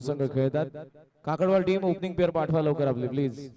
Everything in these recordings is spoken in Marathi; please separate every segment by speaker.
Speaker 1: संघ खेळतात. काकडवाल टीम ओपनिंग पेअर पाठवा लवकर आपले प्लीज.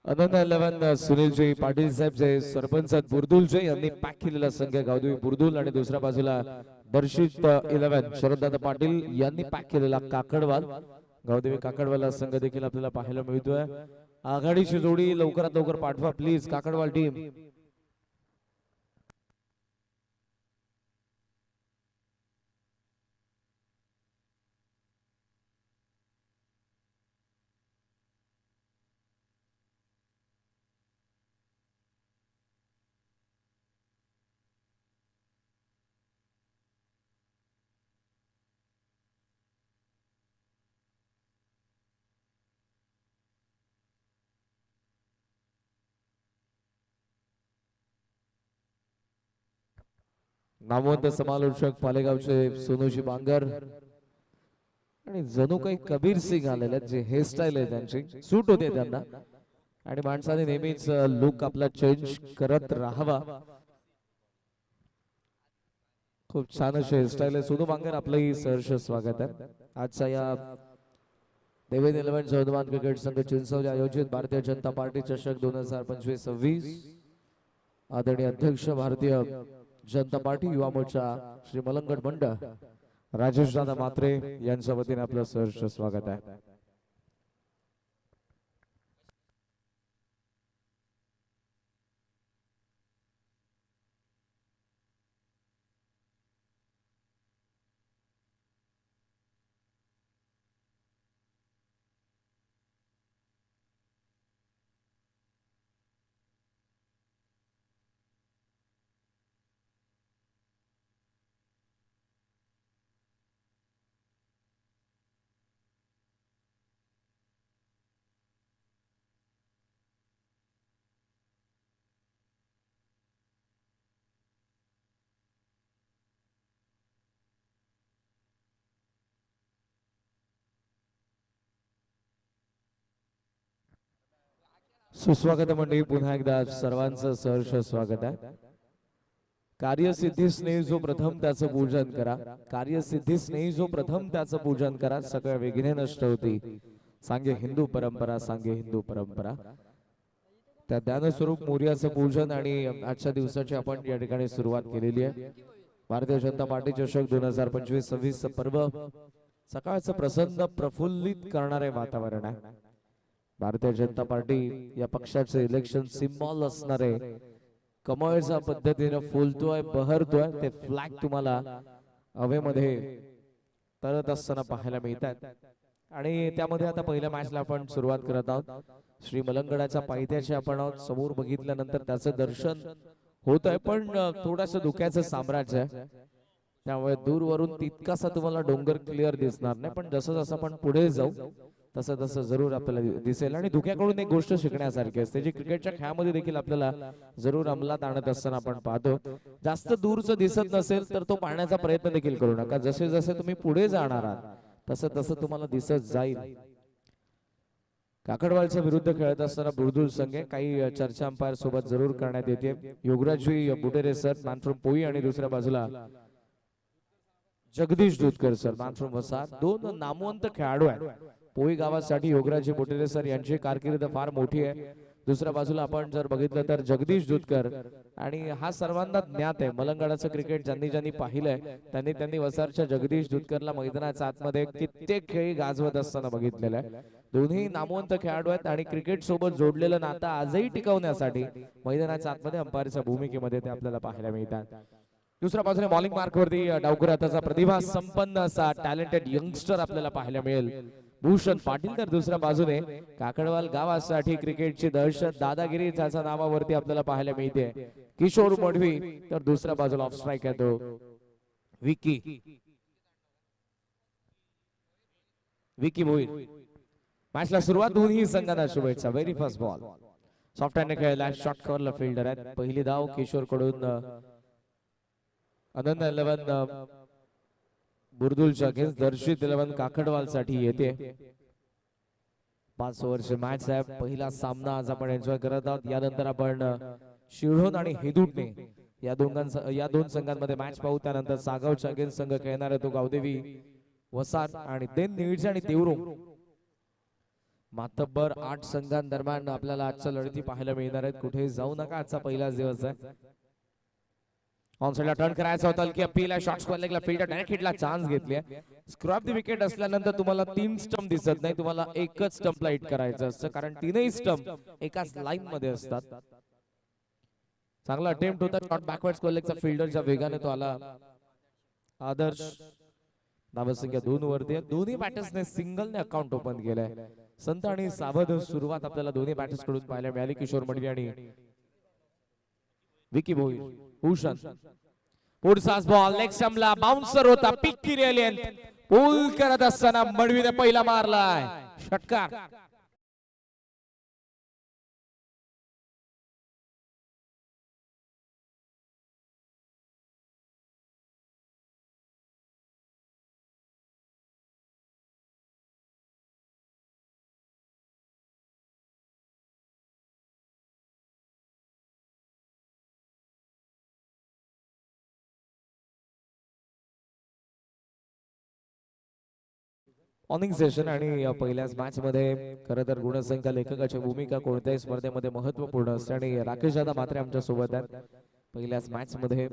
Speaker 1: अनंत 11 सुनीलजी पाटील साहेब जे सरपंच बुरदुलचे यांनी पॅक केलेला संघ गावदेवी बुरदुल आणि दुसऱ्या बाजूला दर्शित 11 शरददादा पाटील यांनी पॅक केलेला काकडवाल गावदेवी काकडवाला संघ देखील आपल्याला पाहायला मिळतोय. आघाडीची जोडी लवकरात लवकर पाठवा प्लीज काकडवाल टीम. नामवंत समालोचक पालेगावचे सोनूजी बांगर आणि जणू काही कबीर सिंग आलेले जे हेअरस्टाईल आहे त्यांची सूट होते त्यांना आणि माणसाने नेहमीच लुक आपला चेंज करत राहावा. खूप छान अशी हेअरस्टाईल आहे. सोनू बांगर आपलंही सहर्ष स्वागत आहे. आजच्या या देवेन 11 जर्दमान क्रिकेट संघ चिंचवली आयोजित भारतीय जनता पार्टी चषक 2025-26 आदरणीय अध्यक्ष भारतीय जनता पार्टी युवा मोर्चा श्री मलंगड मंड राजेश दादा मात्रे यांच्या वतीने आपलं सहर्ष स्वागत आहे. सुस्वागत मंडळी, पुन्हा एकदा सर्वांचं सहर्ष स्वागत आहे. कार्यसिद्धीस नेई जो प्रथम त्याचं पूजन करा, कार्यसिद्धीस नेई जो प्रथम त्याचं पूजन करा, सगळ्या विघ्ने नष्ट होती सांगे हिंदू परंपरा, सांगे हिंदू परंपरा. त्या ज्ञानस्वरूप मोर्याचं पूजन आणि आजच्या दिवसाची आपण या ठिकाणी सुरुवात केलेली आहे. भारतीय जनता पार्टी चषक 2025-26 पर्व सकाळचं प्रसन्न प्रफुल्लित करणारे वातावरण आहे. भारतीय जनता पार्टी या पक्षाचे इलेक्शन सिम्बॉल असणारे कमळच्या पद्धतीने फुलतोय बहरतोय ते फ्लॅग तुम्हाला हवेमध्ये तरत असताना पाहायला मिळतात. आणि त्यामध्ये आता पहिल्या मॅचला आपण सुरुवात करत आहोत. श्री मलंगडाच्या पायथ्याचे आपण समोर बघितल्यानंतर त्याचं दर्शन होत आहे, पण थोडंसं धुक्याचं साम्राज्य आहे, त्यामुळे दूरवरून तितकासा तुम्हाला डोंगर क्लिअर दिसणार नाही. पण जसं जसं आपण पुढे जाऊ तसं तसं जरूर आपल्याला दिसेल. आणि धुक्याकडून एक गोष्ट शिकण्यासारखी असते जी क्रिकेटच्या खेळामध्ये देखील आपल्याला जरूर अंमलात आणत असताना आपण पाहतो. जास्त दूरचं दिसत नसेल तर तो पाहण्याचा प्रयत्न देखील करू नका. जसे जसे तुम्ही पुढे जाणार आहात तसं तसं तुम्हाला दिसत जाईल. काकडवालच्या विरुद्ध खेळत असताना बुरदुल संघ काही चर्चा अंपायर सोबत जरूर करण्यात येते. योगराजी बुटेरे सर मॅन फ्रॉम पोई आणि दुसऱ्या बाजूला जगदीश दूधकर सर मॅन फ्रॉम वसा. दोन नामवंत खेळाडू आहेत पोई गावासाठी. योगराजी बुटेरे सर यांची कारकीर्द फार मोठी आहे. दुसऱ्या बाजूला आपण जर बघितलं तर जगदीश दूधकर, आणि हा सर्वांना ज्ञात आहे. मलंगडाचं क्रिकेट ज्यांनी ज्यांनी पाहिलंय त्यांनी त्यांनी वसारच्या जगदीश दूधकरला मैदानाच्या आतमध्ये कित्येक खेळी गाजवत असताना बघितलेलं आहे. दोन्ही नामवंत खेळाडू आहेत आणि क्रिकेट सोबत जोडलेलं नातं आजही टिकवण्यासाठी मैदानाच्या आतमध्ये अंपायरच्या भूमिकेमध्ये ते आपल्याला पाहायला मिळतात. दुसऱ्या बाजूने बॉलिंग मार्क वरती डावखुर हाताचा प्रतिभा संपन्न असा टॅलेंटेड यंगस्टर आपल्याला पाहायला मिळेल भूषण पाटील. तर दुसऱ्या बाजूने काकडवाल गावासाठी क्रिकेटची दहशत दादागिरी त्याच्या नावावरती आपल्याला पाहायला मिळते किशोर मडवी. तर दुसऱ्या बाजूला ऑफ स्ट्राईक आहे तो विकी भोईर. मॅचला सुरुवात दोन्ही संघांना शुभेच्छा. व्हेरी फर्स्ट बॉल सॉफ्ट हँडने खेळला शॉर्ट कव्हरला फिल्डर आहे. पहिली धाव किशोर कडून आनंद 11 बुरदुलच्या अगेन्स्ट दर्शित 11 काकडवाल साठी येते. 5 ओव्हरची मॅच आहे. पहिला सामना आज आपण एन्जॉय करत आहोत. यानंतर आपण शिळोन आणि हेदुटणे या दोन संघांमध्ये मॅच पाहू. त्यानंतर सागावच्या अगेन्स्ट संघ खेळणार आहे तो गावदेवी वसार आणि देन निळजे आणि देवरुंग. मातब्बर 8 संघांदरम्यान आपल्याला आजच्या लढती पाहायला मिळणार आहेत. कुठे जाऊ नका, आजचा पहिलाच दिवस आहे. ऑन साइडला टर्न करायचा होता की अपील शॉट स्क्वेअर लेगला फिल्डर डायरेक्ट हिटला चान्स घेतली. स्क्रॉप द विकेट असल्यानंतर तुम्हाला 3 स्टंप दिसत नाही, तुम्हाला एकच स्टंपला हिट करायचं असतं कारण तीनही स्टंप एकाच लाईन मध्ये असतात. चांगला अटेम्प्ट होता शॉट बॅकवर्ड स्क्वेअर लेगचा फिल्डरच्या वेगाने तो आला. आदर्श धावसंख्या 2 वरती आहे. दोन्ही बॅटर्सने सिंगलने अकाउंट ओपन केलंय. संत आणि सावध सुरुवात आपल्याला दोन्ही बॅटर्स कडून पाहायला मिळाली. किशोर मडवी आणि विकी भोईर. भूषण पुढचाच बॉल लेग स्टंपला बाउन्सर होता पिक केलेली पूल करत असताना मडवीने पहिला मारलाय षटकार. ऑनिंग सेशन आणि पहिल्याच मॅच मध्ये खरं तर गुणसंख्या लेखकाची भूमिका कोणत्याही स्पर्धेमध्ये महत्वपूर्ण असते आणि राकेश दादा मात्रे आमच्या सोबत आहेत पहिल्याच मॅच मध्ये.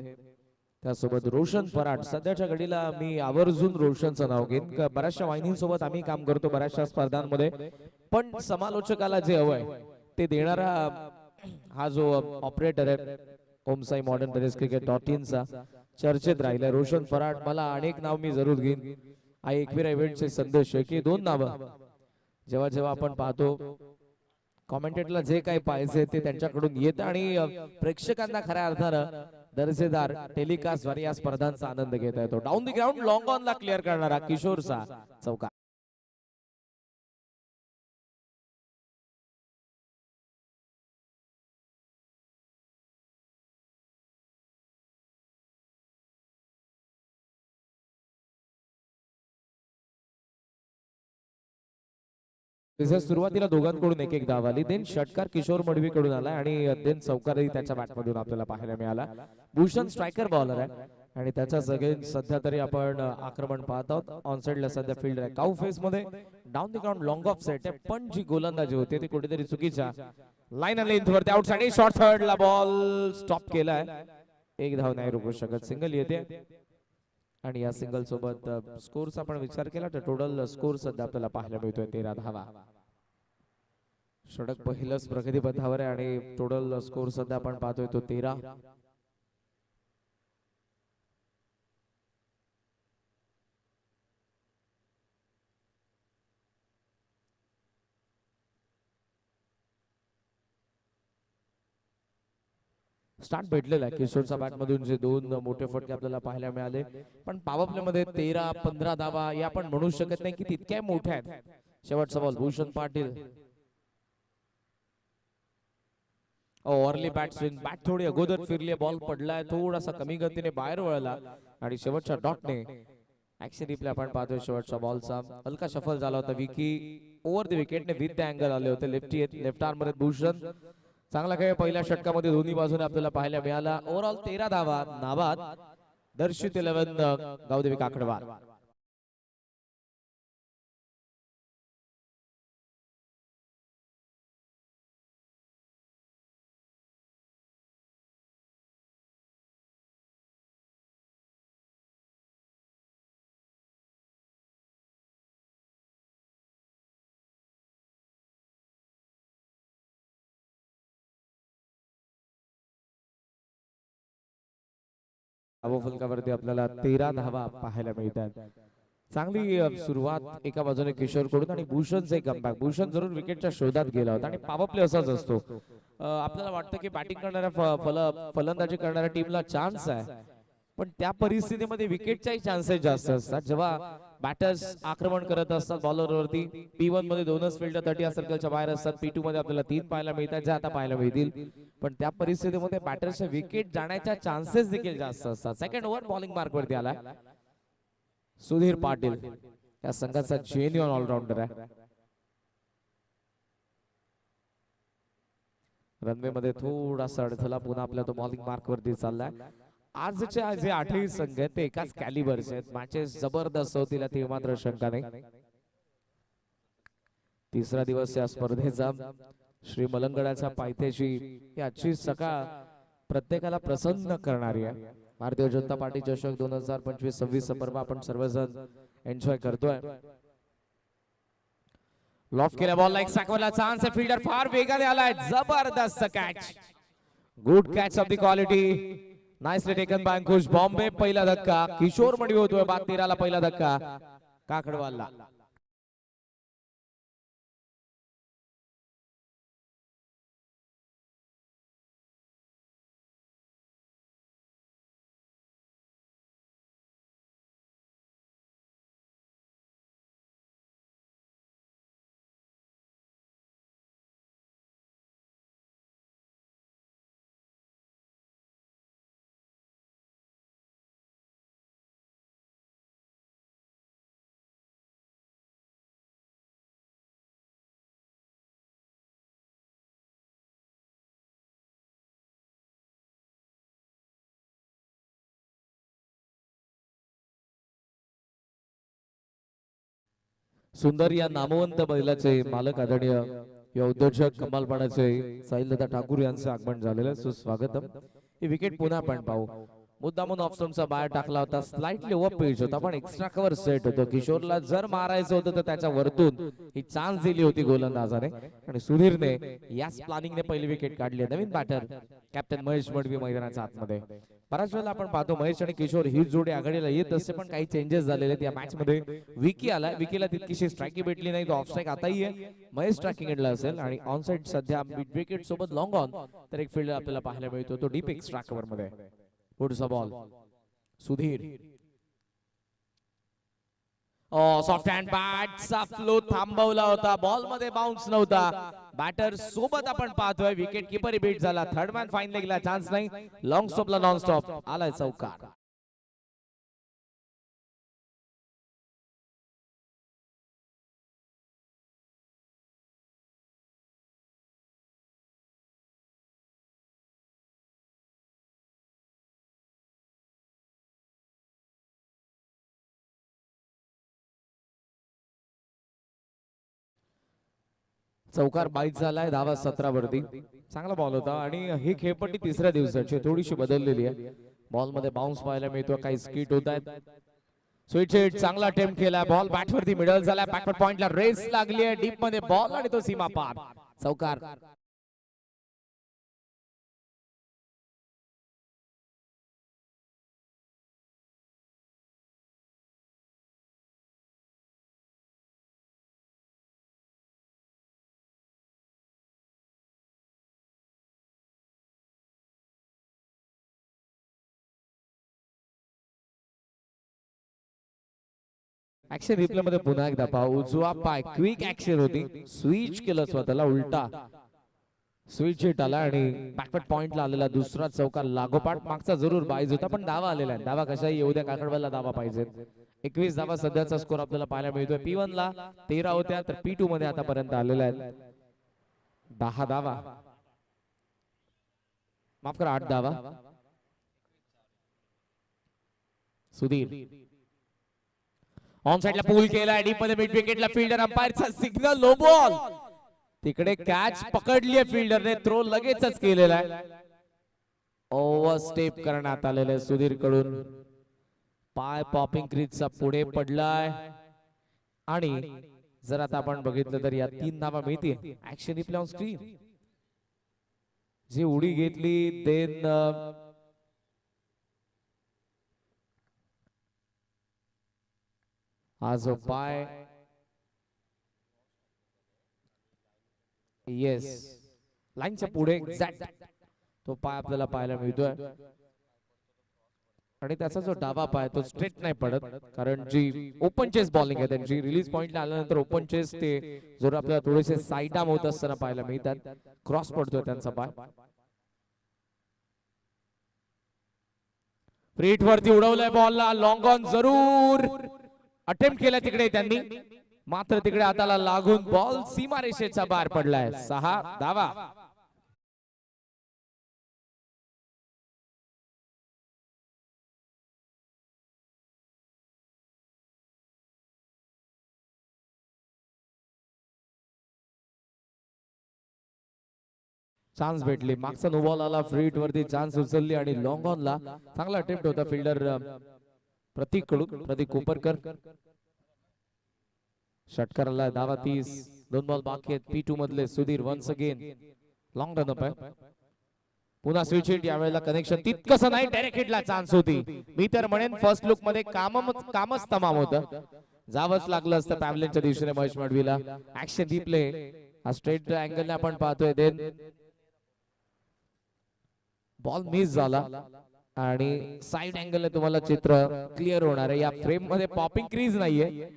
Speaker 1: त्यासोबत रोशन फराट. सध्याच्या घडीला मी आवर्जून रोशनचं नाव घेईन. बऱ्याचशा वाहिनींसोबत आम्ही काम करतो बऱ्याचशा स्पर्धांमध्ये, पण समालोचकाला जे हवंय ते देणारा हा जो ऑपरेटर आहे ओमसाई मॉडर्न टेरेस क्रिकेट चा चर्चेत राहिला रोशन फराट. मला अनेक नाव मी जरूर घेईन. एकविरा इव्हेंटचे संदेश की 2 नावं जेव्हा जेव्हा आपण पाहतो कॉमेंटेटरला जे काही पाहिजे ते त्यांच्याकडून येतं आणि प्रेक्षकांना खऱ्या अर्थानं दर्जेदार टेलिकास्ट द्वारे या स्पर्धांचा आनंद घेता येतो. Down the ground long on ला क्लिअर करणारा किशोरचा चौका. सुरुवातीला दोघांकडून एक धाव आली. देन षटकार किशोर मडवी कडून आला आणि देन चौकारही त्याच्या बॅटमधून आपल्याला पाहायला मिळाला. भूषण स्ट्रायकर बॉलर आहे आणि त्याच्या सध्या तरी आपण आक्रमण पाहत आहोत. ऑन साइडला सध्या फील्डर आहे काऊ फेस मध्ये. Down the ground long of set आहे, पण जी गोलंदाजी होते ती कुठेतरी चुकीच्या लाईन आणि लेंथ वरती आउट साठी शॉर्ट थर्ड ला बॉल स्टॉप केलाय. एक धाव नाही रोखू शकत, सिंगल येते आणि या सिंगल सोबत स्कोरचा आपण विचार केला तर टोटल स्कोर सध्या आपल्याला पाहायला मिळतोय 13 धावा. षटक पहिलंच प्रगतीपथावर आहे आणि टोटल स्कोर सध्या आपण पाहतोय तो 13. स्टार्ट भेटलेला आहे किशोरच्या बॅट मधून जे 2 मोठे फटके आपल्याला पाहायला मिळाले, पण पॉवर प्ले मध्ये 13-15 धावा या आपण म्हणू शकत नाही की तितक्या मोठ्या आहेत. शेवटचा ball Bhushan Patil. Overly bat swing, bat थोडी अगोदर फिरली, बॉल पडलाय थोडासा कमी गतीने बाहेर वळला आणि शेवटच्या डॉटने ऍक्शन रिप्ले आपण पाहतोय शेवटच्या बॉलचा हलका शफल झाला होता. विकी ओव्हर द विकेटने विथ द अँगल आले होते लेफ्ट आर्म मध्ये. भूषण चांगला खेळ पहिल्या षटकामध्ये दोन्ही बाजूने आपल्याला पाहायला मिळाला. ओव्हरऑल 13 धावा नाबाद. दर्शित 11 गावदेवी काकडवाल. फलकावरती आपल्याला 13 धावा पाहायला मिळतात. चांगली सुरुवात एका बाजूने किशोर कडून आणि भूषणचे कमबॅक. भूषण जरूर विकेटच्या शोधात गेला होता आणि पॉवर प्ले असाच असतो. आपल्याला वाटतं की बॅटिंग करणाऱ्या फलंदाजी करणाऱ्या टीमला चान्स आहे, पण त्या परिस्थितीमध्ये विकेटच्याही चान्सेस जास्त असतात. जेव्हा बॅटर्स आक्रमण करत असतात बॉलरवरती, P1 मध्ये 2च फिल्डर 30 सर्कलच्या बाहेर असतात, P2 मध्ये आपल्याला 3 पाहायला मिळतात, जे आता पाहायला मिळतील. पण त्या परिस्थितीमध्ये बॅटर्सच्या विकेट जाण्याच्या चान्सेस देखील जास्त असतात. सेकंड ओव्हर बॉलिंग मार्क वरती आला सुधीर पाटील, या संघाचा जेन्युइन ऑलराऊंडर आहे. रनवे मध्ये थोडासा अडथळा, पुन्हा आपल्या तो बॉलिंग मार्क वरती चाललाय. आजचे जे 8ही संघ आहेत ते एकाच कॅलिबरचे आहेत. मॅचेस जबरदस्त होतील यात मात्र शंका नाही. तिसरा दिवस या स्पर्धेचा श्री मलंगडाच्या पायथ्याशी ही आजची सकाळ प्रत्येकाला प्रसन्न करणारी आहे. भारतीय जनता पार्टी चषक 2025 26 सप्टेंबर आपण सर्वजण एन्जॉय करतोय. लॉफ केला बॉलला, एक साकवला चान्स आहे, फिल्डर फार वेगाने आलाय, जबरदस्त catch, good catch of the quality, nicely taken by Ankush Bombay. पहिला धक्का किशोर मडवी होतोय, बाद 13 ला पहिला धक्का काकडवालला. सुंदर या नामवंत बैलाचे मालक आदरणीय या उद्योजक कमालपाडाचे साहिलदादा ठाकूर यांचं आगमन झालेलं, सुस्वागतम. ही विकेट पुन्हा आपण पाहू. मुद्दामून ऑफ स्टंपचा बाहेर टाकला होता, स्लाइटली ओव्हर पिच होता, पण एक्स्ट्रा कव्हर सेट होतं. किशोरला जर मारायचं होतं तर त्याच्या वरतून ही चान्स दिली होती गोलंदाजाने आणि सुधीरने याच प्लॅनिंगने पहिली विकेट काढली. नवीन बॅटर कॅप्टन महेश मडवी मैदानाच्या आतमध्ये. बऱ्याच वेळेला आपण पाहतो महेश आणि किशोर ही जोडी आघाडीला येत असते, पण काही चेंजेस झालेले आहेत या मॅच मध्ये. विकी आला, विकीला तितकीशी स्ट्राईक भेटली नाही, तो ऑफ स्ट्राईक आताही आहे. महेश स्ट्रायकिंग एंडला असेल आणि ऑन साइड सध्या मिड विकेट सोबत लॉंग ऑन तर एक फील्डर आपल्याला पाहायला मिळतो, तो डीप एक्स्ट्रा कव्हर मध्ये. पुढचा बॉल सुधीर, सॉफ्ट हँड बॅटचा फ्लो थांबवला होता, बॉल मध्ये बाउन्स नव्हता. बॅटर सोबत आपण पाहतोय विकेट कीपर बीट झाला. थर्ड मॅन फाईन लेगला चान्स नाही, लॉंग स्टॉपला नॉन स्टॉप आलाय चौकार. चौकार 22 झालाय, धावा 17 वरती. चांगला बॉल होता आणि ही खेळपट्टी तिसऱ्या दिवसाची थोडीशी बदललेली आहे. बॉल मध्ये बाउन्स पाहायला मिळतो, काही स्किट होत आहेत. स्वीट हिट, चांगला अटेम्प्ट केला, बॉल बॅट वरती मिडल झाला, बॅकवर्ड पॉइंटला रेस लागली आहे, डीप मध्ये बॉल आणि तो सीमा पार चौकार. ऍक्शन रिप्ले मध्ये पुन्हा एकदा पाहू. उजवा पाय क्विक ऍक्शन होती, स्विच केलं स्वतःला, उलटा स्विच हिट आला आणि बॅकवर्ड पॉइंटला आलेला दुसरा चौकार लागोपाठ. मागचा जरूर बाईज होता, पण धावा आलेला आहे. धावा कशाही येऊ द्या, काकडवाला धावा पाहिजेत. 21 धावा सध्याचा स्कोर आपल्याला पाहायला मिळतोय. P1 ला 13 होत्या, तर P2 मध्ये आतापर्यंत आलेल्या आहेत 10 धावा, माफ करा 8 धावा. सुधीर ऑन साइडला पूल केला, डीप मध्ये मिड विकेटला, फिल्डर अंपायरचा सिग्नल, नो बॉल. तिकडे कॅच पकडली आहे फिल्डरने, थ्रो लगेचच केलेला आहे. ओव्हर स्टेप करण्यात आलेलं आहे सुधीर कडून. पाय पॉपिंग क्रीजचा पुढे पडलाय आणि जर आता आपण बघितलं तर या 3 धावा मिळतील. Action replay on screen. जी उडी घेतली देन हा जो पाय येस लाईनच्या पुढे एक्झॅक्ट तो पाय आपल्याला पाहायला मिळतोय आणि त्याचा जो डावा पाय तो स्ट्रेट नाही पडत कारण जी ओपन चेस बॉलिंग आहे त्यांची रिलीज पॉइंटला आल्यानंतर ओपन चेस ते जर आपल्याला थोडेसे साईड आर्म होत असताना पाहायला मिळतात क्रॉस पडतोय त्यांचा पाय फ्रीट वरती उडवलाय बॉलला लॉंग ऑन जरूर अटेम्प्ट केला तिकडे त्यांनी मात्र तिकडे हाताला लागून बॉल सीमारेषेचा बाहेर पडलाय 6 धावा चान्स भेटली मागचा नो बॉल आला फ्रीट वरती चान्स उचलली आणि लॉंग ऑन ला चांगला अटेम्प्ट होता फिल्डर प्रतीक कडून प्रतीक कोपरकर षटकाराला धावा 30 दोन बॉल बाकी आहेत P2 मधले Sudhir once again long run up आहे पुन्हा स्विच हिट यावेळेला कनेक्शन तितकंसं नाही डायरेक्ट हिटला चान्स होती मी तर म्हणेन फर्स्ट लुक मध्ये कामच तमाम होतं जावंच लागलं असतं पॅव्हलिनच्या दिवशीने महेश मडवीला ऍक्शन डी प्ले हा स्ट्रेट अँगलने आपण पाहतोय देन बॉल मिस झाला आणि साइड अँगलने तुम्हाला चित्र क्लिअर होणार आहे या फ्रेम मध्ये पॉपिंग क्रीज नाहीये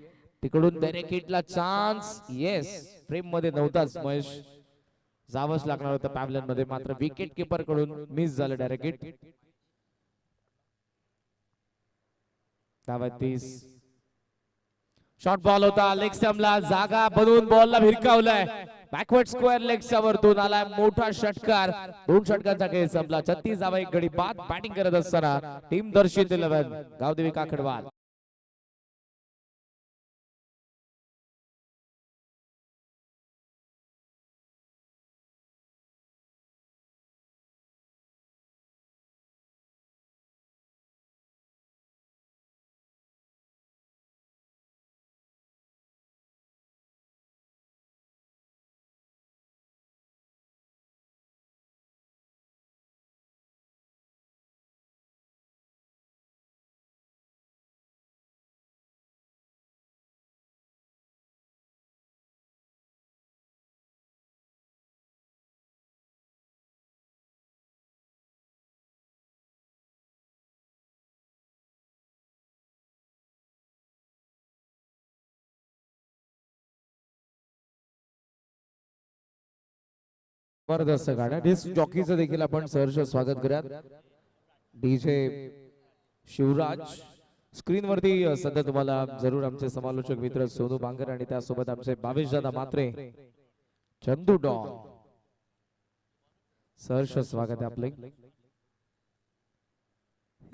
Speaker 1: तिकडून डायरेक्ट हिटला चान्स येस फ्रेम मध्ये नव्हताच महेश जावंच लागणार होतं पॅव्हलिन मध्ये मात्र विकेट किपर कडून मिस झालं डायरेक्ट हिट धावा 30 शॉर्ट बॉल होता लेग स्टंपला जागा बनवून बॉलला भिरकावलाय बॅकवर्ड स्क्वेअर लेगच्या वरतून आलाय मोठा षटकार 2 षटकांचा खेळ संपला 36 धावा एक गडी बाद बॅटिंग करत असताना टीम दर्शित 11 गावदेवी काकडवाल जबरदस्त गाणं डिस्क जॉकीचं देखील आपण सहर्ष स्वागत करूयात डीजे शिवराज स्क्रीन वरती सध्या तुम्हाला जरूर आमचे समालोचक मित्र सोनू बांगर आणि त्यासोबत आमचे 22 दादा मात्रे चंदू डॉन सहर्ष स्वागत आहे आपले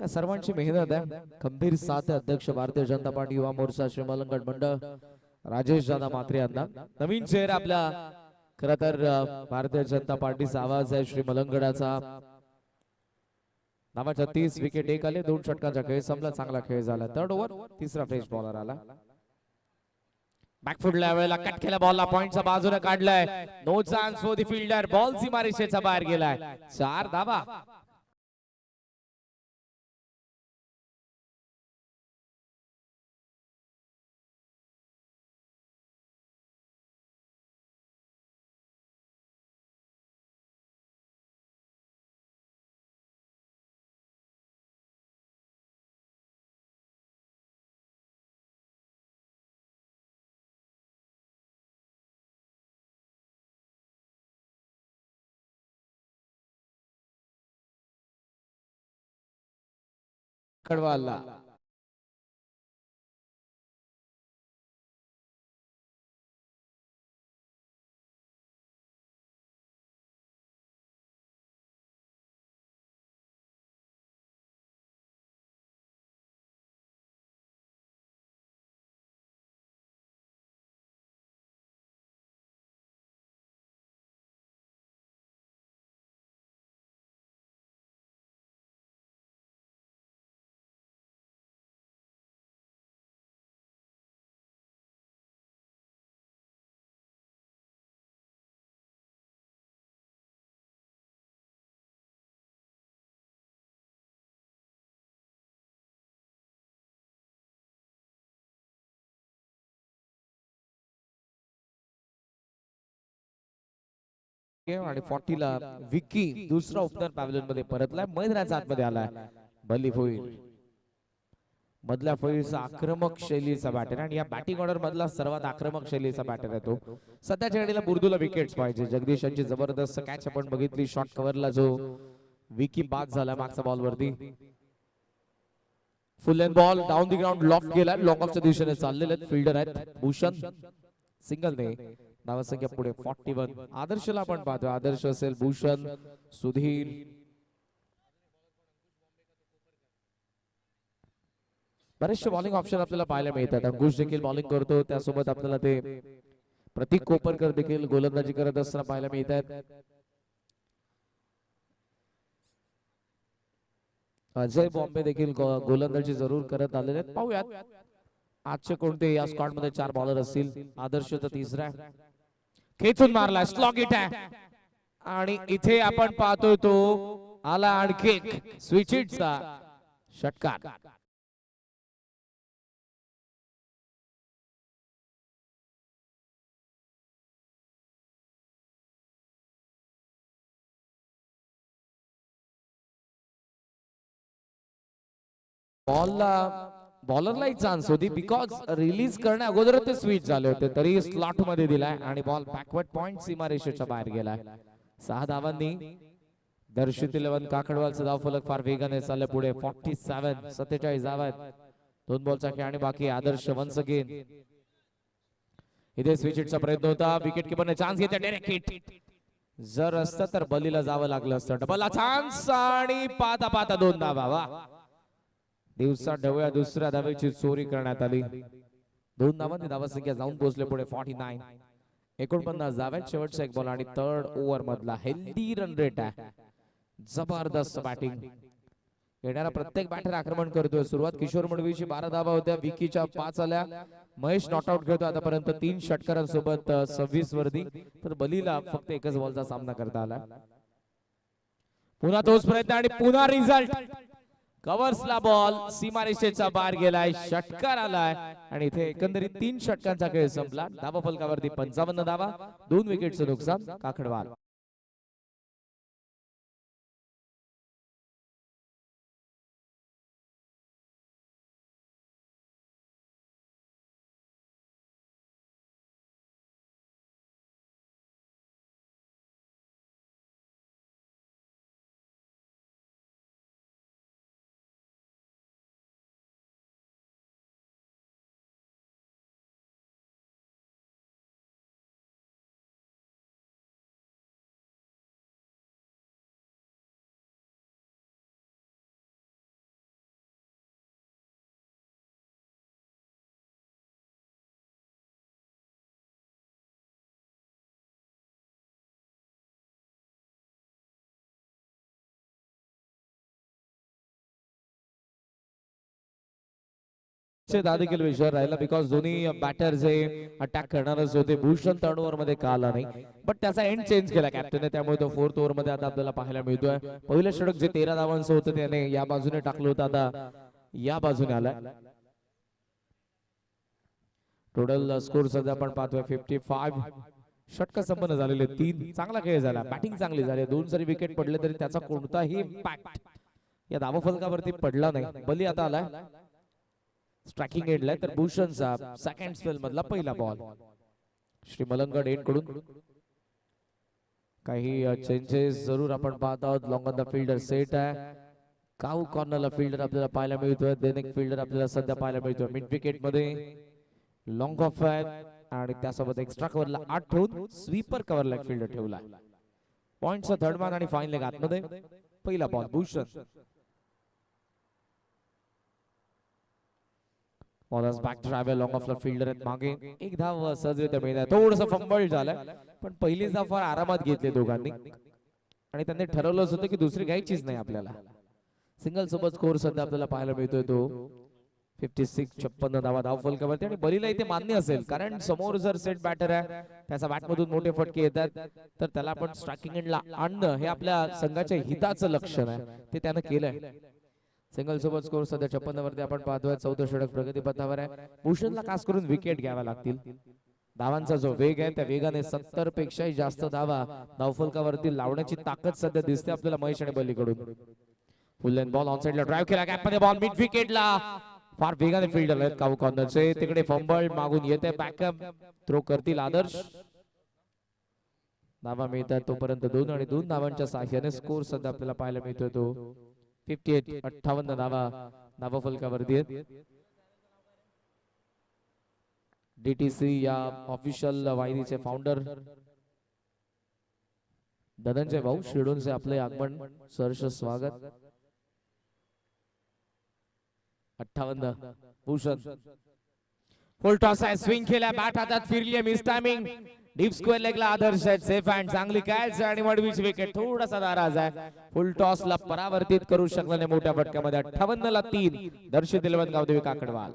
Speaker 1: या सर्वांची मेहनत आहे खंबीर साथ अध्यक्ष भारतीय जनता पार्टी युवा मोर्चा श्री मलंगड मंडळ राजेश दादा मात्रे यांना नवीन चेहरा आपल्या खर तर भारतीय जनता पार्टीचा आवाज आहे श्री मलंगडाचा नावा 36 विकेट एक आले 2 षटकांचा खेळ संपला चांगला खेळ झाला थर्ड ओव्हर तिसरा फ्रेश बॉलर आला बॅकफुटला वेळेला कट केला बॉलला पॉइंटच्या बाजूने काढलाय no chance for the fielder ball सीमारेषेच्या बाहेर गेलाय 4 धावा कडवाला आणि 40 ला विकी दुसरा ओपनर पॅव्हलियन मध्ये परतलाय. मैदानाच्या आतमध्ये आलाय. बली होईल मधल्या फळीचा आक्रमक शैलीचा बॅटर आणि या बॅटिंग ऑर्डर मधला सर्वात आक्रमक शैलीचा बॅटर आहे तो. सध्याच्या घडीला बुर्दूला विकेट्स पाहिजे. जगदीश यांची जबरदस्त कॅच आपण बघितली. शॉर्ट कव्हरला जो विकी बाद झाला मागच्या बॉल वरती. फुल end ball down the ground loft गेला. लॉंग ऑफच्या दिशेने चाललेले फिल्डर आहेत भूषण. सिंगल ने धावसंख्या पुढे 41. आदर्शला आपण पाहतो. आदर्श असेल भूषण सुधीर बरेचसे बॉलिंग ऑप्शन आपल्याला पाहायला मिळतात. अंकुश देखील बॉलिंग करतो. त्यासोबत आपल्याला ते प्रतीक कोपरकर देखील गोलंदाजी करत असताना पाहायला मिळतात. अजय बॉम्बे देखील गोलंदाजी जरूर करत आलेले आहेत. पाहूयात आजचे कोणते या स्क्वॉड मध्ये 4 बॉलर असतील. आदर्श तर तिसरा खेचून मारला. स्लॉग हिट आहे आणि इथे आपण पाहतोय तो आला आणखी स्विच हिटचा षटकार. बॉलरलाही चान्स होती बिकॉज रिलीज करण्या अगोदर ते स्विच झाले होते. तरी स्लॉट मध्ये दिलाय आणि बॉल बॅकवर्ड पॉइंट सीमारेषेच्या बाहेर गेलाय. 6 धावांनी दर्शित 11 काकडवालचा धाव फलक फार वेगाने चालले पुढे. 47 47 धावा आहेत. 2 बॉलचा खेळ आणि बाकी. आदर्श वन्स अगेन इथे स्विच हिटचा प्रयत्न होता. विकेट किपरने चान्स घेतला. डायरेक्ट हिट जर असतं तर बलीला जावं लागलं असतं. डबलला चान्स आणि पाता पाता 2 धावा. वा दिवसा ढवळ्या दुसऱ्या धावेची चोरी करण्यात आली. 2 धावांनी धावसंख्या जाऊन पोहोचले पुढे 49. 49 धाव्यात शेवटचा एक बॉल आणि 3rd ओव्हर मधला हेल्दी रन रेट आहे. जबरदस्त बॅटिंग. येणारा प्रत्येक बॅटर आक्रमण करतोय. सुरुवात किशोर मडवीची 12 धावा होत्या. विकीच्या 5 आल्या. महेश नॉट आउट खेळतो आतापर्यंत 3 षटकारांसोबत 26 वर्दी. तर बलीला फक्त एकच बॉलचा सामना करता आला. पुन्हा तोच प्रयत्न आणि पुन्हा रिझल्ट. कव्हर्सला बॉल सीमारेषेचा बाहेर गेलाय. षटकार आलाय आणि इथे एकंदरीत 3 षटकांचा खेळ संपला. धावा फलकावरती 55 धावा. 2 विकेटचं नुकसान काकडवाल. देखील विषय राहिला बिकॉज दोन्ही बॅटर जे अटॅक करणारच होते. भूषण 3rd ओव्हर मध्ये का आला नाही बट त्याचा एंड चेंज केला कॅप्टनने. त्यामुळे तो 4th ओव्हर मध्ये आता आपल्याला पाहायला मिळतोय. पहिलं षटक जे 13 धावांचं होतं त्याने या बाजूने टाकलं होतं. आता या बाजूने आलाय. टोटल स्कोर सध्या आपण पाहतोय 55. षटक संपन्न झालेले 3. चांगला खेळ झाला. बॅटिंग चांगली झाली. 2 जरी विकेट पडले तरी त्याचा कोणताही इम्पॅक्ट या धावफलकावरती पडला नाही. बली आता आलाय. स्ट्रायकिंग एंडला. तर भूषणचा सेकंड स्पेल मधला पहिला बॉल. श्री मलंगड एंड कडून काही चेंजेस जरूर आपण पाहत आहोत. Long on the fielder set आहे. काऊ कॉर्नरला फिल्डर आपल्याला पाहायला मिळतोय. दैनिक फिल्डर आपल्याला सध्या पाहायला मिळतोय. मिड विकेट मध्ये लॉंग ऑफ आहे आणि त्यासोबत एक्स्ट्रा कव्हरला 8 ठेवून स्वीपर कव्हरला एक फिल्डर ठेवला. पॉइंटचा 3rd मान आणि फाईन लेग आतमध्ये. पहिला ball Bhushan. Bowlers back travel long ऑफला फिल्डर आहेत मागे. एक धाव सहजरित्या मिळणार. थोडंसं फंबल झालं पण पहिलीच धाव फार आरामात घेतली दोघांनी आणि त्यांनी ठरवलंच होतं की दुसरी घ्यायचीच नाही आपल्याला. सिंगल सोबत स्कोर सध्या आपल्याला पाहायला मिळतोय तो 56. 56 धावा धाव फलकावरती. आणि बलीला इथे मान्य असेल कारण समोर जर सेट बॅटर आहे त्याचा बॅटमधून मोठे फटके येतात तर त्याला आपण स्ट्रायकिंग एंडला आणणं हे आपल्या संघाच्या हिताचं लक्षण आहे. ते त्यानं केलंय. सिंगल सोबत स्कोर सध्या 56 वरती आपण पाहतोय. 14 षटक प्रगती पथावर आहे. भूषणला खास करून विकेट घ्याव्या लागतील. धावांचा जो वेग आहे त्या वेगाने 70 पेक्षाही जास्त धावा धावफलकावरती लावण्याची ताकद सध्या दिसते आपल्याला महेश आणि बल्लीकडून. फुल लेंथ बॉल ऑन साइडला ड्राइव्ह केला, गॅप मध्ये बॉल मिड विकेटला, फार वेगाने फील्डर आहेत काऊ कॉर्नरचे. तिकडे फंबल मागून येते, बॅकअप थ्रो करतील आदर्श. धावा मिळतात तोपर्यंत 2 आणि 2 धावांच्या साह्याने स्कोर सध्या आपल्याला पाहायला मिळतोय तो 58. 58 धावा फलकावरती आहेत. डीटीसी या ऑफिशियल वाहिनीचे फाउंडर धनंजय भाऊ शिरडूनचे आपले आगमन सहर्ष स्वागत. 58 भूषण फुल टॉस आहे, स्विंग केला, बॅट हातात फिरली, मिस टायमिंग, डीप स्क्वेअर लेगला आदर्श आहे, सेफ हँड, चांगली कॅच आणि मडवीच विकेट. थोडासा नाराज आहे, फुल टॉस ला परावर्तित करू शकला नाही मोठ्या फटक्यामध्ये. 58 ला 3 दर्शित इलेव्हन गावदेवी काकडवाल.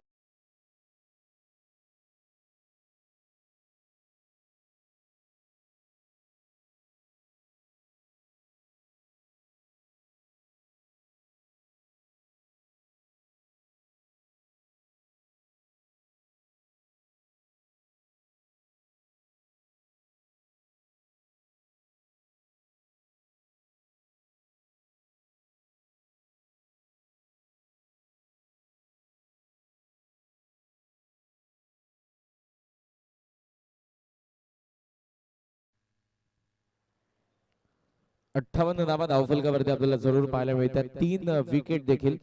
Speaker 1: 58 धावा धावफलकावरती आपल्याला जरूर पाहायला मिळतात. 3 विकेट देखील.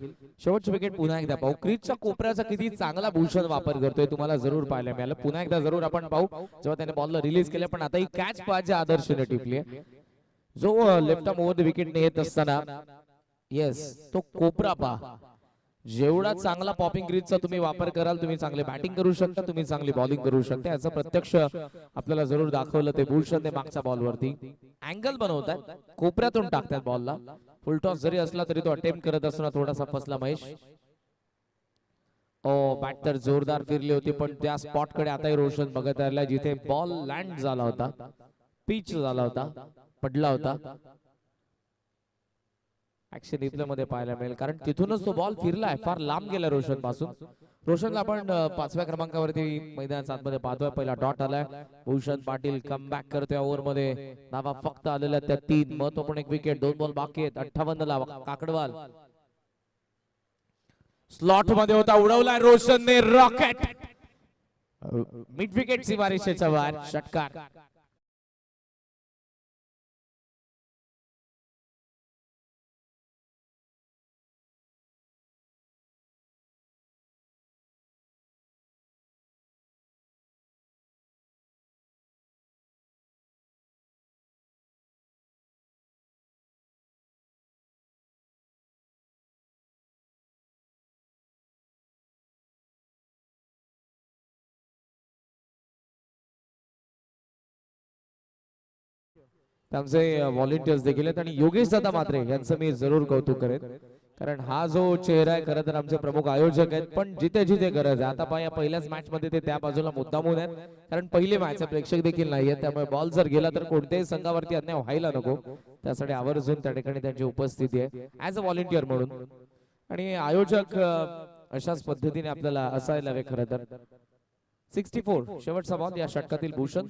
Speaker 1: शेवटची विकेट पुन्हा एकदा पाहू. क्रीजच्या कोपऱ्याचा किती चांगला भूषण वापर करतोय तुम्हाला जरूर पाहायला मिळालं. पुन्हा एकदा जरूर आपण पाहू जेव्हा त्याने बॉलला रिलीज केलं, पण आता ही कॅच पाहिजे आदर्शने टिपली. जो left arm over the wicket येत असताना येस तो कोपरा पहा. जेवढा चांगला पॉपिंग ग्रीजचा तुम्ही वापर कराल, तुम्ही चांगले बॅटिंग करू शकता, तुम्ही चांगली बॉलिंग करू शकता. याचं प्रत्यक्ष आपल्याला जरूर दाखवलं ते भूषणने मागच्या बॉलवरती. अँगल बनवतात, कोपऱ्यातून टाकतात बॉलला. फुल टॉस जरी असला तरी तो अटेम्प्ट करत असताना थोडासा फसला महेश. ओ बॅट तर जोरदार फिरली होती, पण त्या स्पॉट कडे आताही रोशन बघत राहिला जिथे बॉल लँड झाला होता, पिच झाला होता, पडला होता. ऍक्शन रिप्ले मध्ये पाहायला मिळेल, कारण तिथूनच तो बॉल फिरलाय, फार लांब गेला रोशन पासून. रोशनला आपण 5व्या क्रमांकावरती मैदानात आतमध्ये पाहतोय. पहिला डॉट आलाय. भूषण पाटील कमबॅक करतोय ओव्हर मध्ये. धावा फक्त आलेल्या त्या 3. महत्वपूर्ण एक विकेट, 2 बॉल बाकी आहेत. 58 ला काकडवाल स्लॉट मध्ये होता, उडवलाय रोशनने रॉकेट. मिड विकेट सिवारिशेचा वार षटकार. त्यांचे व्हॉलेंटियर्स देखील आहेत आणि योगेश दादा मात्रे यांचं मी जरूर कौतुक करेन, कारण हा जो चेहरा आहे खरं तर आमचे प्रमुख आयोजक आहेत. पण जिथे जिथे गरज आहे, आता पहा या पहिल्याच मॅच मध्ये ते त्या बाजूला मुद्दामून आहेत, कारण पहिली मॅच प्रेक्षक देखील नाहीये. त्यामुळे बॉल जर गेला तर कोणत्याही संघावरती अन्याय व्हायला नको, त्यासाठी आवर्जून त्या ठिकाणी त्यांची उपस्थिती आहे ऍज अ व्हॉलेंटियर म्हणून. आणि आयोजक अशाच पद्धतीने आपल्याला असायला हवे खरं तर. 64 शेवटचा बॉल या षटकातील भूषण.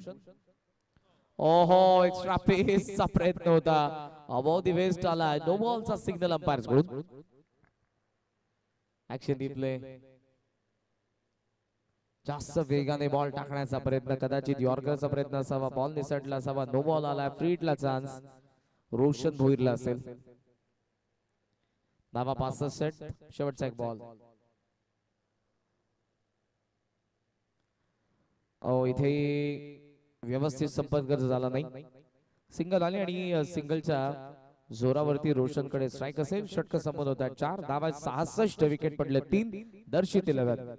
Speaker 1: ओहो एक्स्ट्रा पेसचा प्रयत्न होता, अबोव द वेस्ट आला. नो बॉलचा सिग्नल अंपायर्स कडून. Action replay. जास्त वेगाने बॉल टाकण्याचा प्रयत्न, कदाचित यॉर्करचा प्रयत्न असावा, बॉल निसटला असावा. नो बॉल आला, फ्रीटला चान्स रोशन भोईरला असेल. धावा 65 सेट. शेवटचा एक बॉल. इथे व्यवस्थित संपर्क झाला नाही. सिंगल आले आणि सिंगलच्या जोरावरती रोशनकडे स्ट्राईक असेल. षटक संपन्न होत आहे. 4 धावा 66 विकेट पडले. 3 दर्शित 11.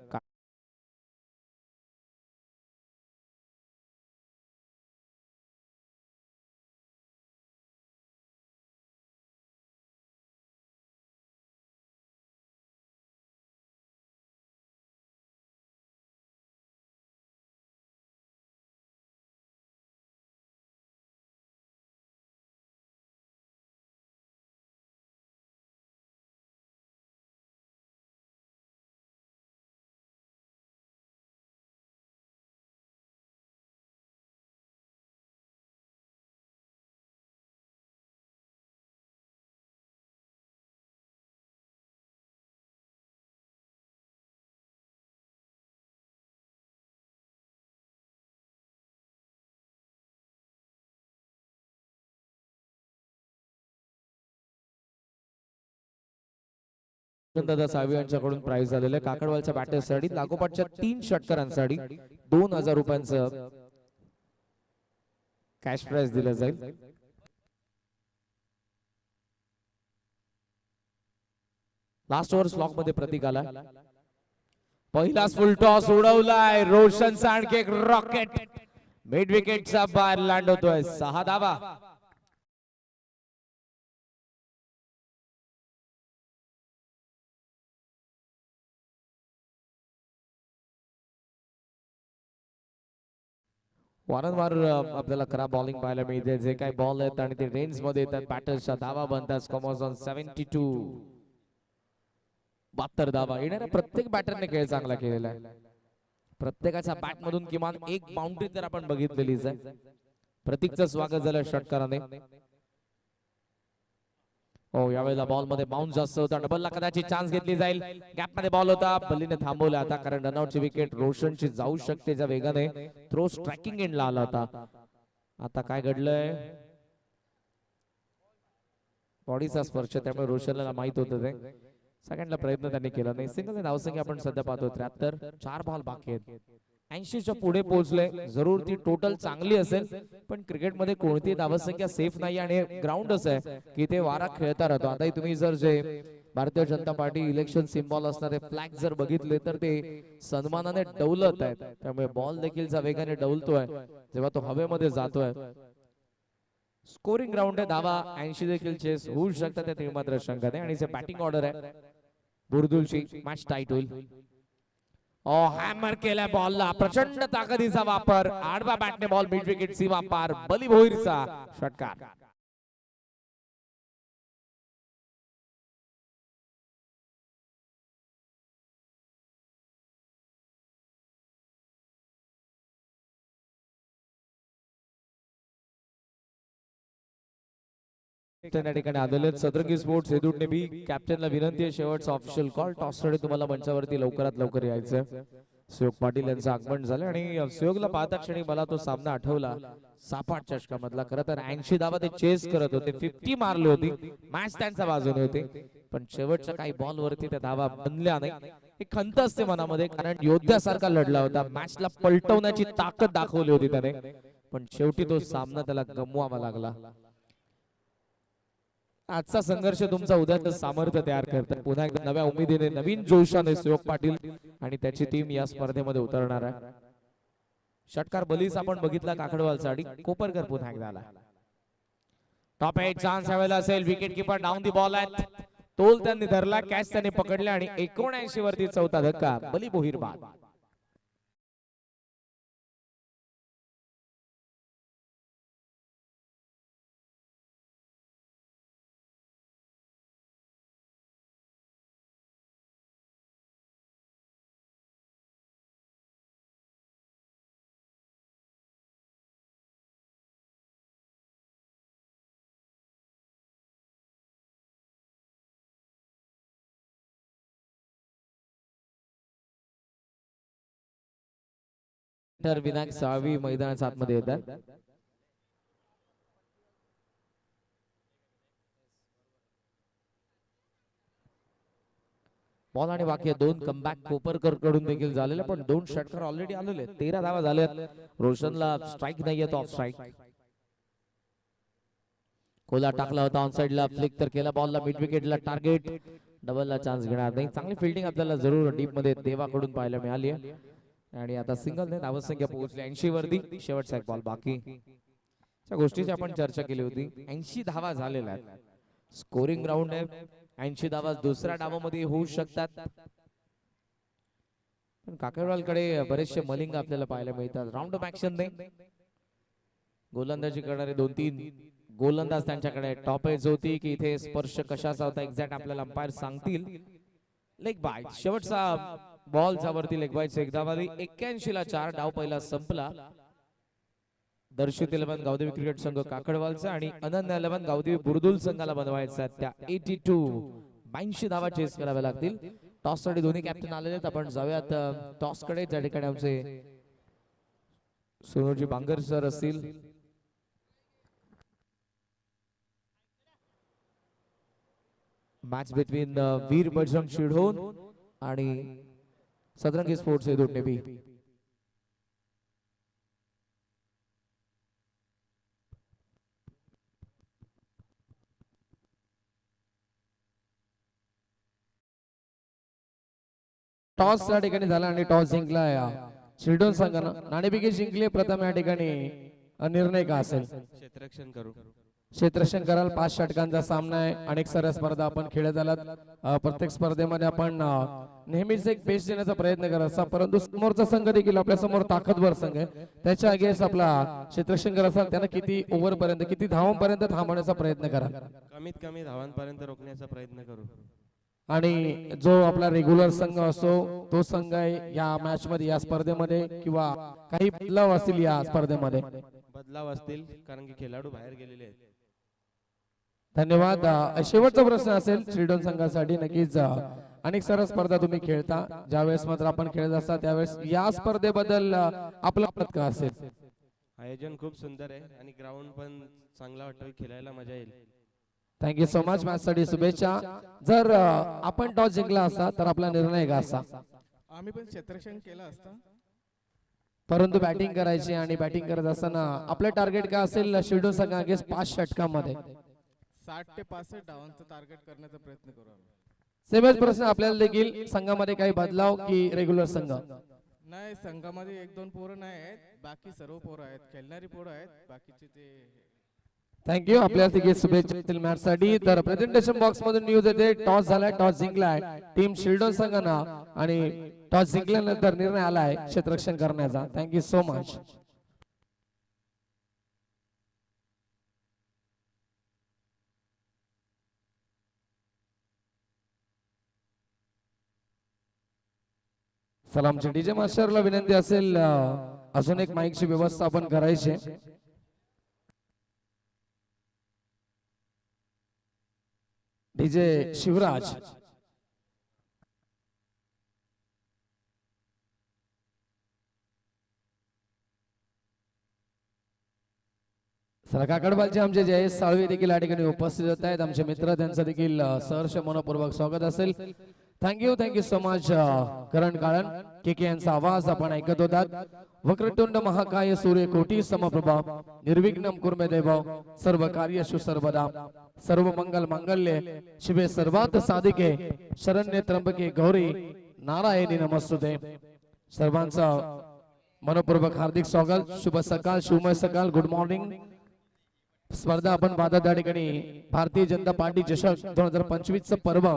Speaker 1: दादा सावी यांच्याकडून प्राइज झालेलं आहे. काकडवालच्या बॅटर्ससाठी लागोपाठच्या 3 षटकारांसाठी 2000 रुपयांचं कॅश प्राइज दिलं जाईल. लास्ट ओव्हर स्लॉक मध्ये प्रतीक आला. पहिलाच फुल टॉस उडवलाय रोशनचा, आणखी एक रॉकेट मिड विकेटचा बाहेर लँड होतोय. 6 धावा. वारंवार आपल्याला खराब बॉलिंग पाहायला मिळते. जे काही बॉल आहेत आणि ते रेंज मध्ये येतात बॅटर्सच्या, धावा बनतात. स्कोअर्स ऑन 72. 72 धावा. येणाऱ्या प्रत्येक बॅटरने खेळ चांगला केलेला आहे. प्रत्येकाच्या बॅट मधून किमान एक बाउंड्री तर आपण बघितलेलीच आहे. प्रतीकचं स्वागत झालं षटकाराने. हो, यावेळेला बॉल मध्ये बाउन्स जास्त होता. डबलला कदाचित चान्स घेतली जाईल. गॅप मध्ये बॉल होता, बल्लीने थांबवला आता, कारण रनआउटची विकेट रोशनची जाऊ शकते ज्या वेगाने थ्रो स्ट्रायकिंग एंडला आला होता. आता काय घडलंय, बॉडीचा स्पर्श, त्यामुळे रोशनला माहित होतं ते. सेकंडला प्रयत्न त्यांनी केला नाही. सिंगल धावसंख्या आपण सध्या पाहतो 73. 4 बॉल बाकी आहेत. 80च्या पुढे पोहोचले. जरूर ती टोटल चांगली असेल, पण क्रिकेटमध्ये कोणती धावसंख्या सेफ नाही आणि ग्राउंड असं आहे की ते वारा खेळता राहतो. आता तुम्ही जर जे Bharatiya Janata party election symbol असणारे फ्लॅग जर बघितले तर ते सन्मानाने डौलत आहेत. त्यामुळे बॉल देखील ज्या वेगाने डौलतोय जेव्हा तो हवेमध्ये जातोय. स्कोरिंग ग्राउंड आहे. धावा 80 देखील चेस होऊ शकतात त्या मात्र शंका नाही. आणि जे बॅटिंग ऑर्डर आहे बुरदुलची, मॅच टाईट होईल. हॅमर केला बॉलला, प्रचंड ताकदीचा वापर, आडवा बॅटने बॉल मिड विकेट सीमा पार, बली भोईरचा षटकार. त्या ठिकाणी आलेले सदरंगी स्पोर्ट्स हेदूडने बी कॅप्टनला विनंती आहे, शेवटचा ऑफिशियल कॉल टॉससाठी तुम्हाला मंचावरती लवकरात लवकर यायचं. सुयोग पाटील यांचं आगमन झालं आणि सुयोगला पाहता क्षणी मला तो सामना आठवला सापाट चषका मधला. खरं तर 80 धावा ते चेस करत होते, 50 मारली होती, मॅच त्यांच्या बाजूने होती, पण शेवटच्या काही बॉल वरती त्या धावा बनल्या नाही. एक खंत असते मनामध्ये, कारण योद्ध्यासारखा लढला होता, मॅचला पलटवण्याची ताकद दाखवली होती त्याने, पण शेवटी तो सामना त्याला गमवावा लागला. आजचा संघर्ष तुमचा उद्याचं सामर्थ्य तयार करतात. पुन्हा एकदा नव्या उमेदीने, नवीन जोशाने सुयोग पाटील आणि त्याची टीम या स्पर्धेमध्ये उतरणार आहे. षटकार बलीस आपण बघितला काकडवालसाठी. कोपरकर पुन्हा एकदा आला. टॉप 8 चान्स हवेला असेल. Wicket keeper down the ball आहेत. तोल त्यांनी धरला, कॅच त्यांनी पकडला आणि 79 वरती चौथा धक्का. बली बोहीर बाद. विनायक सावी मैदानाच्या आतमध्ये येतात. बॉल आणि बाकी 2 कमबॅक कोपरकर कडून देखील झालेले, पण 2 षटकार ऑलरेडी आलेले. 13 धावा झाल्या. रोशनला स्ट्राइक नाहीये, तो ऑफ स्ट्राइक. कोला टाकला होता ऑन साइडला, फ्लिक तर केला बॉलला मिड विकेटला टार्गेट. डबलला चान्स घेणार नाही. चांगली फिल्डिंग आपल्याला जरूर डीप मध्ये देवाकडून पाहायला मिळाली आहे. आणि आता सिंगल ने धावसंख्या पोहोचली 80 वरती. शेवटचा एक बॉल बाकी. त्या गोष्टीची आपण चर्चा केली होती. 80 धावा झालेल्या आहेत. स्कोरिंग ग्राउंड आहे. 80 धावा दुसऱ्या डावामध्ये होऊ शकतात, पण काकडवालकडे बरेचसे मलिंग आपल्याला पाहायला मिळतात. राऊंड ऑफ ऍक्शन नाही. गोलंदाजी करणारे 2-3 गोलंदाज त्यांच्याकडे. टॉप एज होती की इथे स्पर्श कशाचा होता एक्झॅक्ट आपल्याला अंपायर सांगतील. लेग बाय शेवटचा बॉल वरती लेग बायची एक धावाली. 81 ला 4. डाव पहिला संपला. दर्शित 11 गावदेवी क्रिकेट संघ काकडवालचा आणि अनन्य 11 गावदेवी बुरदुल संघाला बनवायचा. त्या 82 धावा चेस कराव्या लागतील. टॉस साठी दोन्ही कॅप्टन आलेले आहेत. आपण जाऊयात टॉस कडे. त्या ठिकाणी आमचे सोनूजी बांगर सर असतील. मॅच बिटवीन वीर बजरंग शिढोण आणि सदरंगी स्पोर्ट्स हे दोन नेवी. टॉस या ठिकाणी झाला आणि टॉस जिंकला शिल्डोन संघानं. नाणेफेकी जिंकली प्रथम या ठिकाणी निर्णय का असेल?
Speaker 2: क्षेत्ररक्षण करू.
Speaker 1: क्षेत्ररक्षण कराल. 5 षटकांचा सामना आहे. अनेक साऱ्या स्पर्धा आपण खेळत आलात. प्रत्येक स्पर्धेमध्ये आपण नेहमीच एक बेस्ट देण्याचा प्रयत्न करत असता, परंतु समोरचा संघ देखील आपल्या समोर ताकदवर संघ आहे. त्याच्या अगेन्स्ट आपला क्षेत्ररक्षण करत असाल त्यांना किती ओव्हर पर्यंत किती धावांपर्यंत थांबवण्याचा प्रयत्न करा.
Speaker 2: कमीत कमी धावांपर्यंत रोखण्याचा प्रयत्न करू.
Speaker 1: आणि जो आपला रेग्युलर संघ असतो तो संघ आहे या मॅच मध्ये या स्पर्धेमध्ये किंवा काही बदलाव असतील या स्पर्धेमध्ये?
Speaker 2: बदलाव असतील कारण की खेळाडू बाहेर गेलेले आहेत.
Speaker 1: धन्यवाद. शेवटचा प्रश्न असेल शिल्डोन संघासाठी. नक्कीच अनेक साऱ्या स्पर्धा तुम्ही खेळता, ज्यावेळेस मात्र आपण खेळत असता त्यावेळेस या स्पर्धेबद्दल आपलं मत काय असेल?
Speaker 2: आयोजन खूप सुंदर आहे आणि ग्राउंड पण चांगला वाटतो, खेळायला मजा येईल.
Speaker 1: Thank you so much. मॅच साठी शुभेच्छा. जर आपण टॉस जिंकला असता तर आपला निर्णय काय असता?
Speaker 3: आम्ही पण क्षेत्ररक्षण केलं असतं,
Speaker 1: परंतु बॅटिंग करायची आणि बॅटिंग करत असताना आपलं टार्गेट काय असेल शिल्डोन संघ अगेन्स्ट 5 षटकांमध्ये?
Speaker 3: 60 ते 65 धावांचं टार्गेट करण्याचा प्रयत्न करू आम्ही.
Speaker 1: सेमच प्रश्न आपल्याला देखील. संघामध्ये काही बदलाव की रेग्युलर संघ?
Speaker 3: नाही, संघामध्ये 1-2 पोरं नाही आहेत, बाकी सर्व पोरं आहेत, खेळणारी पोरं आहेत. बाकीचे ते
Speaker 1: थँक्यू. आपल्या देखील शुभेच्छा मॅच साठी. तर प्रेझेंटेशन बॉक्स मधून न्यूज येते टॉस झालाय, टॉस जिंकलाय टीम शिल्डोन संघानं आणि टॉस जिंकल्यानंतर निर्णय आलाय क्षेत्ररक्षण करण्याचा. Thank you so much. चला आमच्या डीजे मास्टरला विनंती असेल अजून एक माईकची व्यवस्था आपण करायची. डीजे शिवराज. सर काकडबालचे आमचे जयेश साळवे देखील या ठिकाणी उपस्थित होत आहेत. आमचे मित्र त्यांचं देखील सहर्ष मनपूर्वक स्वागत असेल. Thank you so much. करण काळन के यांचा आवाज आपण ऐकत होतात. वक्रतुंड महाकाय सूर्य कोटी समप्रभा निर्विघ्नम कुर्मे देव सर्व कार्येषु सर्वदा सर्व मंगल मांगल्ये शिवे सर्वात साधिके शरण्ये त्र्यंबके गौरी नारायणी नमस्तुते. सर्वांचा मनपूर्वक हार्दिक स्वागत. शुभ सकाळ, शुभमय सकाळ, गुड मॉर्निंग. स्पर्धा आपण पाहता त्या ठिकाणी भारतीय जनता पार्टी चषक 2025 चं पर्व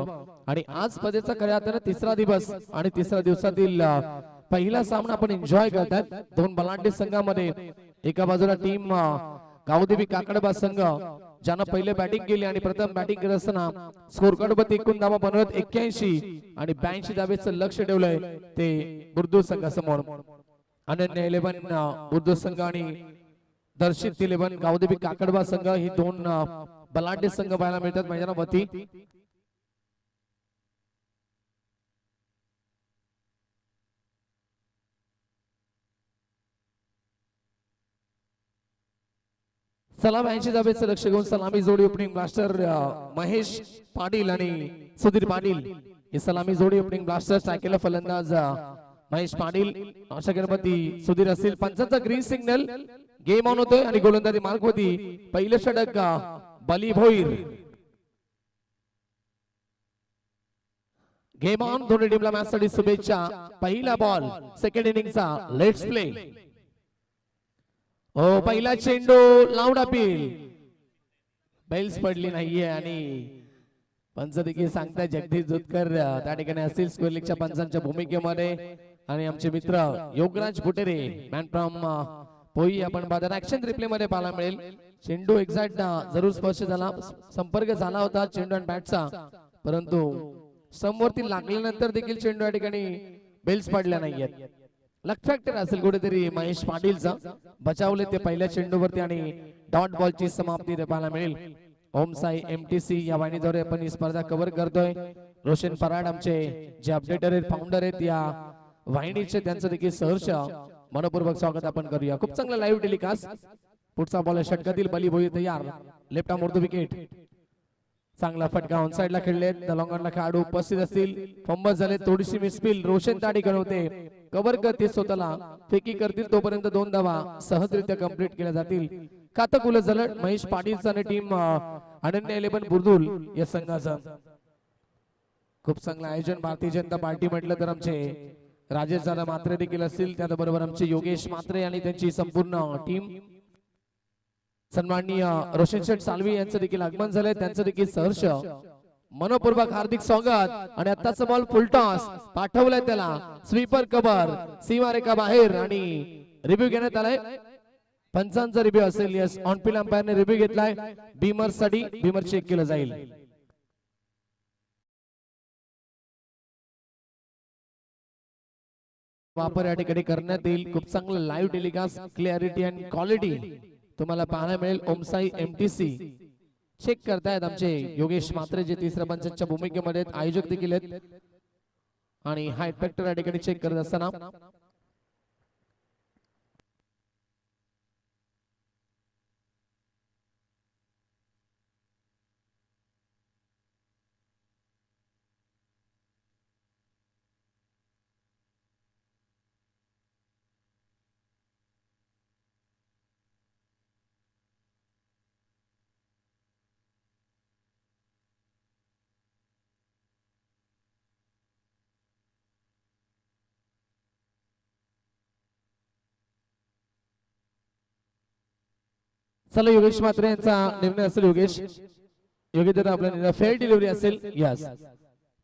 Speaker 1: आणि आज स्पर्धेचा खऱ्या अर्थाने तिसरा दिवस आणि तिसऱ्या दिवसातील पहिला सामना आपण एन्जॉय करतात. दोन बलाढ्य संघामध्ये एका बाजूला टीम गावदेवी काकडबा संघ ज्यानं पहिले बॅटिंग केली आणि प्रथम बॅटिंग करत असताना स्कोर कार्ड वर एकूण धावा बनवत 81 आणि 82 धावेचं लक्ष ठेवलंय ते उर्दू संघासमोर. अनन्य 11 उर्दू संघ आणि दर्शित 11 गावदेवी काकडबा संघ ही दोन बलाढ्य संघ पाहायला मिळतात मैदानावरती. चला 82 धावेचं लक्ष घेऊन सलामी जोडी ओपनिंग ब्लास्टर महेश पाटील आणि सुधीर पाटील ही सलामी जोडी ओपनिंग ब्लास्टर सायकेला फलंदाज महेश पाटील आशा गणपती सुधीर असेल. पंचांचा ग्रीन सिग्नल गेम ऑन होतोय आणि गोलंदाजी मार्गवरती पहिलं षटक बली भोईर. Game on. दोन्ही टीमला मॅच साठी शुभेच्छा. पहिला बॉल सेकंड इनिंगचा लेट्स प्ले. हो पहिला चेंडू लाऊड अपील. बेल्स पडली नाहीये आणि पंच देखील सांगताय जगदीश जुतकर त्या ठिकाणी असतील स्क्वेअर लीगच्या पंचांच्या भूमिकेमध्ये आणि आमचे मित्र योगराज बुटेरे मॅन फ्रॉम पोई आपण पाहतात. ऍक्शन रिप्ले मध्ये पाहायला मिळेल. चेंडू एक्झॅक्ट जरूर स्पर्श झाला, संपर्क झाला होता चेंडू आणि बॅटचा, परंतु समोरती लागल्यानंतर देखील चेंडू या ठिकाणी बेल्स पडल्या नाहीयेत. लक फॅक्टर असेल कुठेतरी महेश पाटीलचा. बचावले ते पहिल्या चेंडूवरती आणि डॉट बॉलची समाप्ती ते पाहायला मिळेल. ओम साई एमटीसी या वाहिनीद्वारे आपण ही स्पर्धा कव्हर करतोय. रोशन पराड आमचे जे अपडेटर आहेत फाउंडर आहेत या वाहिनीचे त्यांचं देखील सहर्ष मनपूर्वक स्वागत आपण करूया. खूप चांगला लाईव्ह टेलिकास्ट. पुढचा बॉल षटकातील बली भोई तयार. Left arm Urdu wicket.
Speaker 4: चांगला फटका ऑन साइडला खेळले दलॉंगणला खेळाडू उपस्थित असतील फंबल झाले थोडीशी मिसफिल रोशन ताडी घडवते कव्हर करते स्वतःला फेकी करतील तोपर्यंत 2 धावा सहजरित्या कंप्लीट केल्या जातील खातं उलट झालं महेश पाटीलचा आणि टीम अनन्य 11 बुर्दुल या संघाचं खूप चांगलं आयोजन भारतीय जनता पार्टी म्हटलं तर आमचे राजेश दादा मात्रे देखील असतील त्याचबरोबर आमचे योगेश मात्रे आणि त्यांची संपूर्ण टीम सन्माननीय रोशन शेठ सालवी यांचं देखील आगमन झालंय त्यांचं देखील सहर्ष मनपूर्वक हार्दिक स्वागत आणि आत्ताचा बॉल फुलटॉस पाठवलाय त्याला स्वीपर कव्हर सीमारेखा बाहेर आणि रिव्ह्यू घेण्यात आलाय पंचांचा रिव्ह्यू असेल यस ऑन पिल अंपायरने रिव्ह्यू घेतलाय बीमर साठी बीमर चेक केलं जाईल वापर या ठिकाणी करण्यात येईल खूप चांगलं live telecast clarity and quality तुम्हाला पाहायला मिळेल ओमसाई एमटीसी चेक करतायत आमचे योगेश मात्रे जे तिसऱ्या पंचांच्या भूमिकेमध्ये आयोजक देखील आहेत आणि हा इफेक्टर या ठिकाणी चेक करत असताना चला योगेश मात्रे यांचा निर्णय असेल योगेश आपला निर्णय फेअर डिलिव्हरी असेल यस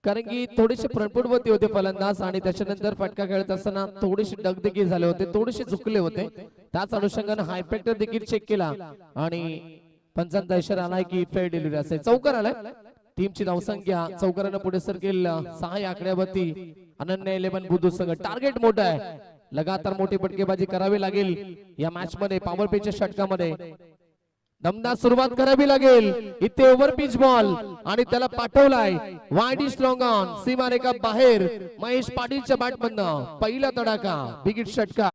Speaker 4: कारण की थोडेसे फ्रंटफुटवरती होते फलंदाज आणि त्याच्यानंतर फटका खेळत असताना थोडेसे डगदेखील झाले होते थोडेसे झुकले होते त्याच अनुषंगाने हा इफेक्टर देखील चेक केला आणि पंचांचा इशारा आलाय की फेअर डिलिव्हरी असेल चौकार आलाय टीमची धावसंख्या चौकारानं पुढे सरकेल 6 या आकड्यावरती अनन्य 11 बुद्धू संघ टार्गेट मोठं आहे लगातार मोठी फटकेबाजी करावी लागेल या मॅच मध्ये पॉवर प्लेच्या षटकामध्ये दमदार सुरुवात करावी लागेल इथे ओव्हर पिच बॉल आणि त्याला पाठवलाय वाईड स्ट्रॉंग ऑन सीमारेखा बाहेर महेश पाटीलच्या बॅट मधनं पहिला तडाखा बिगिट षटका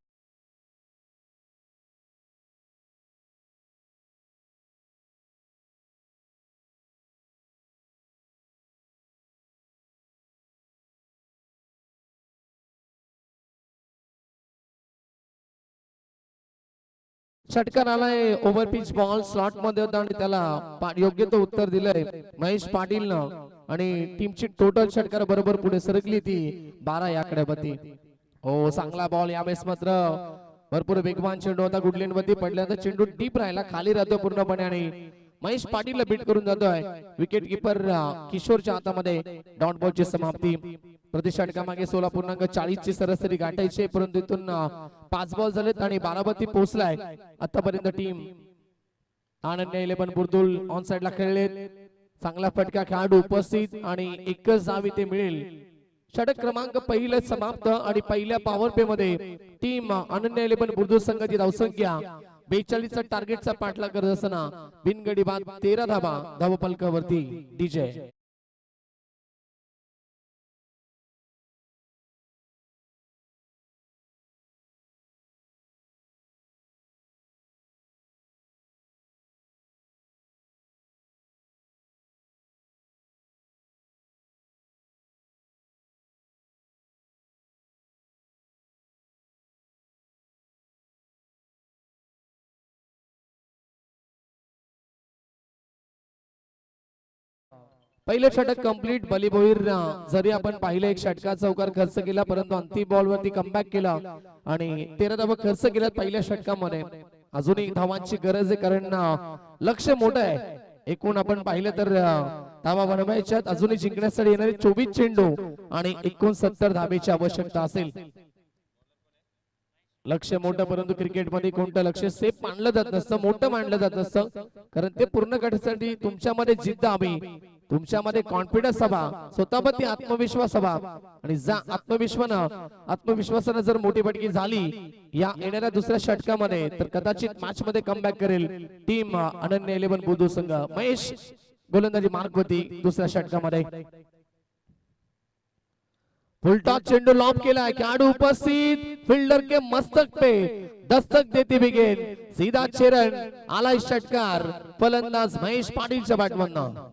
Speaker 4: षटकार आलाय ओव्हर पिच बॉल स्लॉट मध्ये होता आणि त्याला योग्य तो उत्तर दिलंय महेश पाटीलनं आणि टीमची टोटल षटकार बरोबर पुढे सरकली ती 12 या आकड्यावरती हो चांगला बॉल यावेळेस मात्र भरपूर वेगवान चेंडू होता गुडलेन वरती पडल्यानंतर चेंडू डीप राहिला खाली राहतो पूर्णपणे आणि महेश पाटीलला बीट करून जातोय विकेट किपर किशोरच्या हातामध्ये डॉट बॉलची समाप्ती प्रति षटकामागे 16.40 ची सरासरी गाठायची परंतु इथून 5 बॉल झालेत आणि 12 वरती पोहोचलाय आतापर्यंत टीम अनन्य 11 बुर्दुल ऑन साइडला खेळलेत चांगला फटका खेळाडू उपस्थित आणि एकच धाव इथे मिळेल षटक क्रमांक पहिलं समाप्त आणि पहिल्या पॉवर प्ले मध्ये टीम अनन्य 11 बुर्दुल संघाची धावसंख्या 42 चा टार्गेटचा पाठलाग करत असताना बिनगडी बाद 13 धावा धावफलकावरती डीजे पहिले षटक कंप्लीट बलीबोईर जरी आपण पाहिले एक षटका चौकार खर्च केला परंतु अंतिम बॉल वरती कमबॅक केला आणि 13 धावा खर्च केल्या पहिल्या षटकामध्ये अजूनही धावांची गरज आहे कारण लक्ष मोठं आहे एकूण आपण पाहिलं तर धावा बनवायच्यात अजूनही जिंकण्यासाठी येणारे 24 चेंडू आणि 69 धावेची आवश्यकता असेल लक्ष मोठं परंतु क्रिकेटमध्ये कोणतं लक्ष सेफ मानलं जात नसतं मोठं मानलं जात नसतं कारण ते पूर्ण करण्यासाठी तुमच्यामध्ये जिद्द हवी तुमच्यामध्ये कॉन्फिडन्स हवा स्वतःवरती आत्मविश्वास हवा आणि जा आत्मविश्वासानं जर मोठी फटकी झाली या येणाऱ्या दुसऱ्या षटकामध्ये तर कदाचित मॅच मध्ये कमबॅक करेल टीम अनन्य 11 बुद्धू संघ महेश गोलंदाजी मार्कवरती दुसऱ्या षटकामध्ये फुलटॉस चेंडू लॉब केला खेळाडू उपस्थित फील्डर के मस्तक पे दस्तक देती बिगेन सीधा चेरन आलाय षटकार फलंदाज महेश पाटीलच्या बॅटमधनं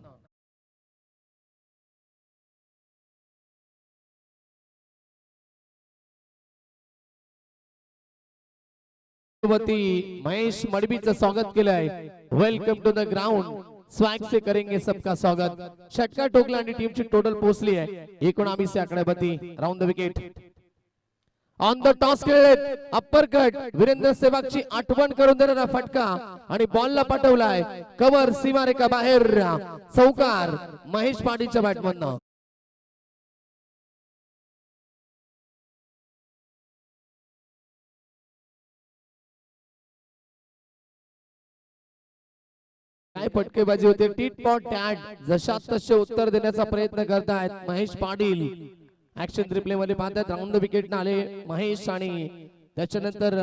Speaker 4: वती महेश मडबीचं स्वागत केलंय. Welcome to the ground, swag से करेंगे सबका स्वागत. षटकार ठोकला आणि टीमची टोटल पोहोचली आहे 19 आकड्यावरती. Round the wicket on the toes खेळलेत. अप्पर कट वीरेंद्र सेवागची आठवण करून देणारा फटका आणि बॉलला पाठवलाय कव्हर सीमारेखा बाहेर. चौकार महेश पाटीलच्या बॅटमधनं. काय फटकेबाजी होते. टीट पॉट टॅट जशा तसे उत्तर देण्याचा प्रयत्न करतायत महेश पाटील. ऍक्शन रिप्ले मध्ये पाहतात राऊंड विकेट आले महेश आणि त्याच्यानंतर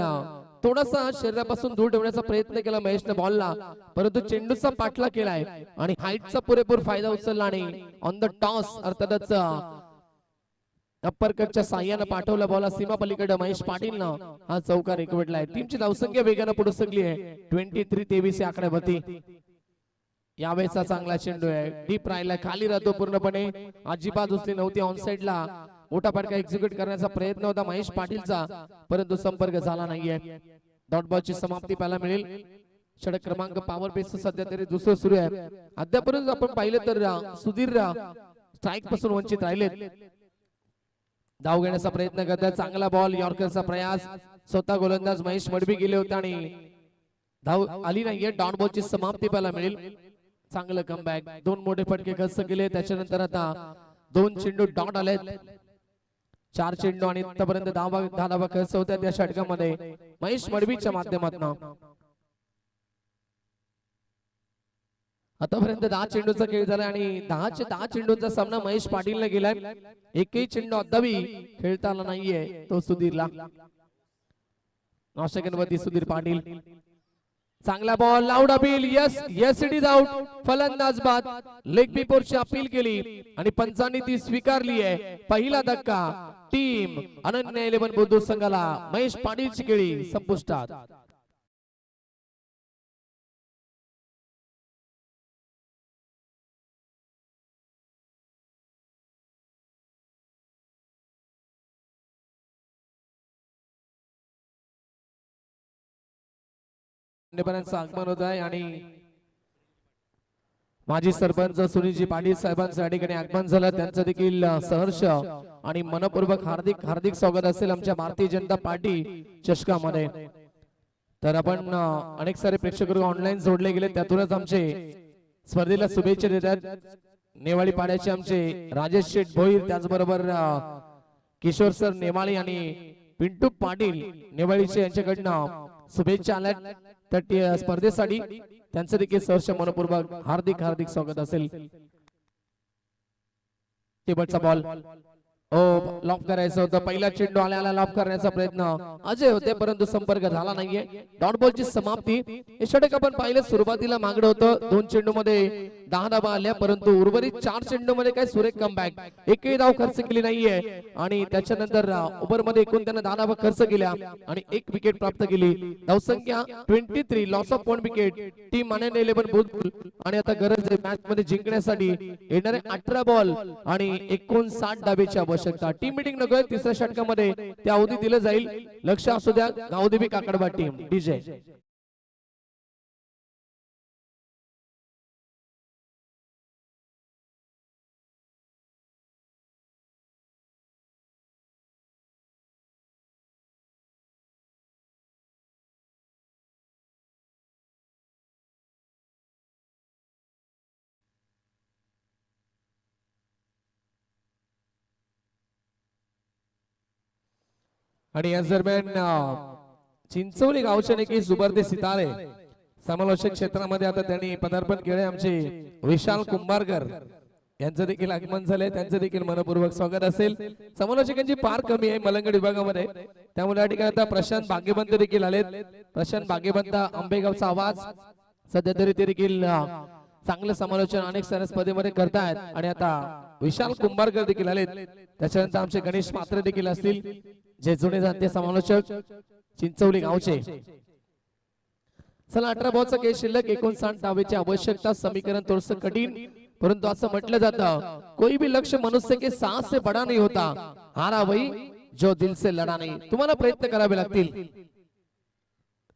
Speaker 4: थोडासा शरीरापासून दूर ठेवण्याचा प्रयत्न केला महेशने बॉलला, परंतु चेंडूचा पाठला केलाय आणि हाईटचा पुरेपूर फायदा उचलला आणि ऑन द टॉस अर्थातच अप्पर कटच्या साह्यानं पाठवला बॉल सीमा पलीकडे महेश पाटीलनं हा चौकार एकवटलाय. टीमची धावसंख्या वेगानं पुढे सरकली आहे 23-23 आकड्यावरती. यावेळेचा चांगला चेंडू आहे, डीप राहिला, खाली राहतो पूर्णपणे, अजिबात उचली नव्हती. ऑन साइडला मोठा फटका एक्झिक्यूट करण्याचा प्रयत्न होता महेश पाटीलचा, परंतु संपर्क झाला नाहीये. डॉट बॉलची समाप्ती पाहायला मिळेल. षटक क्रमांक पॉवर बेस सध्या तरी दुसरं सुरू आहे. अद्यापर्यंत आपण पाहिलं तर सुधीर स्ट्राईक पासून वंचित राहिलेत. धाव घेण्याचा प्रयत्न करतात. चांगला बॉल, यॉर्करचा प्रयास, स्वतः गोलंदाज महेश मडबी गेले होते आणि धाव आली नाहीये. डॉट बॉलची समाप्ती पाहायला मिळेल. चांगलं कमबॅक, दोन मोठे फटके खर्च केले. त्याच्यानंतर आता 2 चेंडू डॉट आलेत, 4 चेंडू आणि आतापर्यंत 10 धावा खर्च होत्या त्या षटकामध्ये महेश मडबीच्या माध्यमातून. आतापर्यंत 10 चेंडूचा खेळ झाला आणि 10 चेंडूंचा सामना महेश पाटीलने केलाय. एकही चेंडू अद्यापही खेळता आला नाहीये तो सुधीरला. नाशिकवरती सुधीर पाटील. चांगला ball, loud appeal, yes yes it is out. फलंदाज बाद, लेग बिफोरची अपील केली आणि पंचांनी ती स्वीकारली आहे. पहिला धक्का टीम अनन्य 11 बुद्रुक संघाला. महेश पाटीलची खेळी संपुष्टात. आगमन होत आहे आणि माजी सरपंच सुनीलजी पाटील साहेबांचं या ठिकाणी आगमन झालं. त्यांचं देखील सहर्ष आणि मनपूर्वक हार्दिक हार्दिक स्वागत असेल आमच्या भारतीय जनता पार्टी चषकामध्ये. तर आपण अनेक सारे प्रेक्षक ऑनलाईन जोडले गेले, त्यातूनच आमचे स्पर्धेला शुभेच्छा देतात. नेवाळी पाड्याचे आमचे राजेश शेठ भोईर, त्याचबरोबर किशोर सर नेवाळी आणि पिंटू पाटील नेवाळीचे यांच्याकडनं शुभेच्छा आल्या त्या स्पर्धेसाठी. त्यांचं देखील सहर्ष मनपूर्वक हार्दिक हार्दिक स्वागत असेल. टेबलचा बॉल लॉक करायचं होतं. पहिला चेंडू आल्याला लॉक करण्याचा प्रयत्न अजय होते, परंतु संपर्क झाला नाहीये. डॉट बॉलची समाप्ती. हे षटक आपण पाहिलं सुरुवातीला मागणं होतं. 2 चेंडू मध्ये 10 धावा आल्या, परंतु उर्वरित 4 चेंडू मध्ये काय सुरेख कमबॅक, एकही धाव खर्च केली नाहीये आणि त्याच्यानंतर ओव्हर मध्ये एकूण त्यांना 10 धावा खर्च केल्या आणि 1 विकेट प्राप्त केली. धावसंख्या 23, लॉस ऑफ 1 विकेट. टीम अनन्य 11 बुद्रुक आणि आता गरज आहे मॅच मध्ये जिंकण्यासाठी. येणारे 18 बॉल आणि 59 धावेची आवश्यकता. टीम मीटिंग नकोय, तिसऱ्या षटकामध्ये ते अवधी दिलं जाईल. लक्ष असू द्या गावदेवी काकडबा टीम. डीजे आणि या दरम्यान चिंचवली गावचे नेकी सुबर्दे सितारे समालोचक क्षेत्रामध्ये आता त्यांनी पदार्पण केले. आमचे विशाल कुंभारकर यांचं देखील आगमन झालंय, त्यांचं देखील मनपूर्वक स्वागत असेल. समालोचकांची फार कमी आहे मलंगड विभागामध्ये, त्यामुळे या ठिकाणी आता प्रशांत भाग्यवंत देखील आलेत. प्रशांत भाग्यवंत आंबेगावचा आवाज सध्या तरी ते देखील चांगलं समालोचन अनेक साऱ्या स्पर्धेमध्ये करतायत. आणि आता विशाल कुंभारकर देखील आलेत. त्याच्यानंतर आमचे गणेश मात्रे देखील असतील, जे जुने जाणते समालोचक चिंचवली गावचे. चला 18 बॉलचा खेळ शिल्लक, 59 धावेची आवश्यकता. समीकरण थोडंसं कठीण, परंतु असं म्हटलं जातं कोई भी लक्ष्य मनुष्य के सांस से बड़ा नहीं होता, हारा वही जो दिल से लढा नाही. तुम्हाला प्रयत्न करावे लागतील.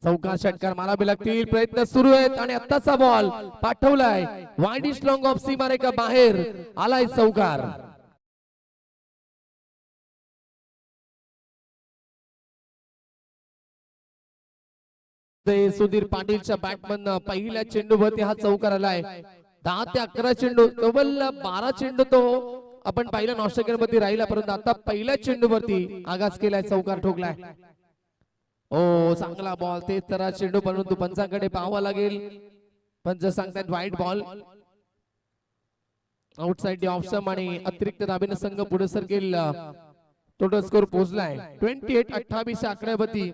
Speaker 4: चौकार षटकार मारावे लागतील, प्रयत्न सुरू आहेत आणि आत्ताचा बॉल पाठवलाय वाईड लॉंग ऑफ सीमारेखा बाहेर आलाय चौकार. सुधीर पाटीलच्या बॅटमन पहिल्या चेंडूवरती हा चौकार आलाय. 10 ते 11 चेंडू तब्बल 12 चेंडू तो आपण पहिल्या नॉस्ट्रेलियनमध्ये राहिला, परंतु आता पहिल्या चेंडूवरती आगाज केलाय, चौकार ठोकलाय. ओ चांगला बॉल, तेच तर चेंडू, परंतु पंचांकडे पाहावं लागेल. पंच सांगतात वाईट बॉल, आउटसाइड ऑफ स्टंप आणि अतिरिक्त दाबेने संघ पुढे सरकेल. टोटल स्कोर पोहोचलाय 28-28 आकड्यावरती.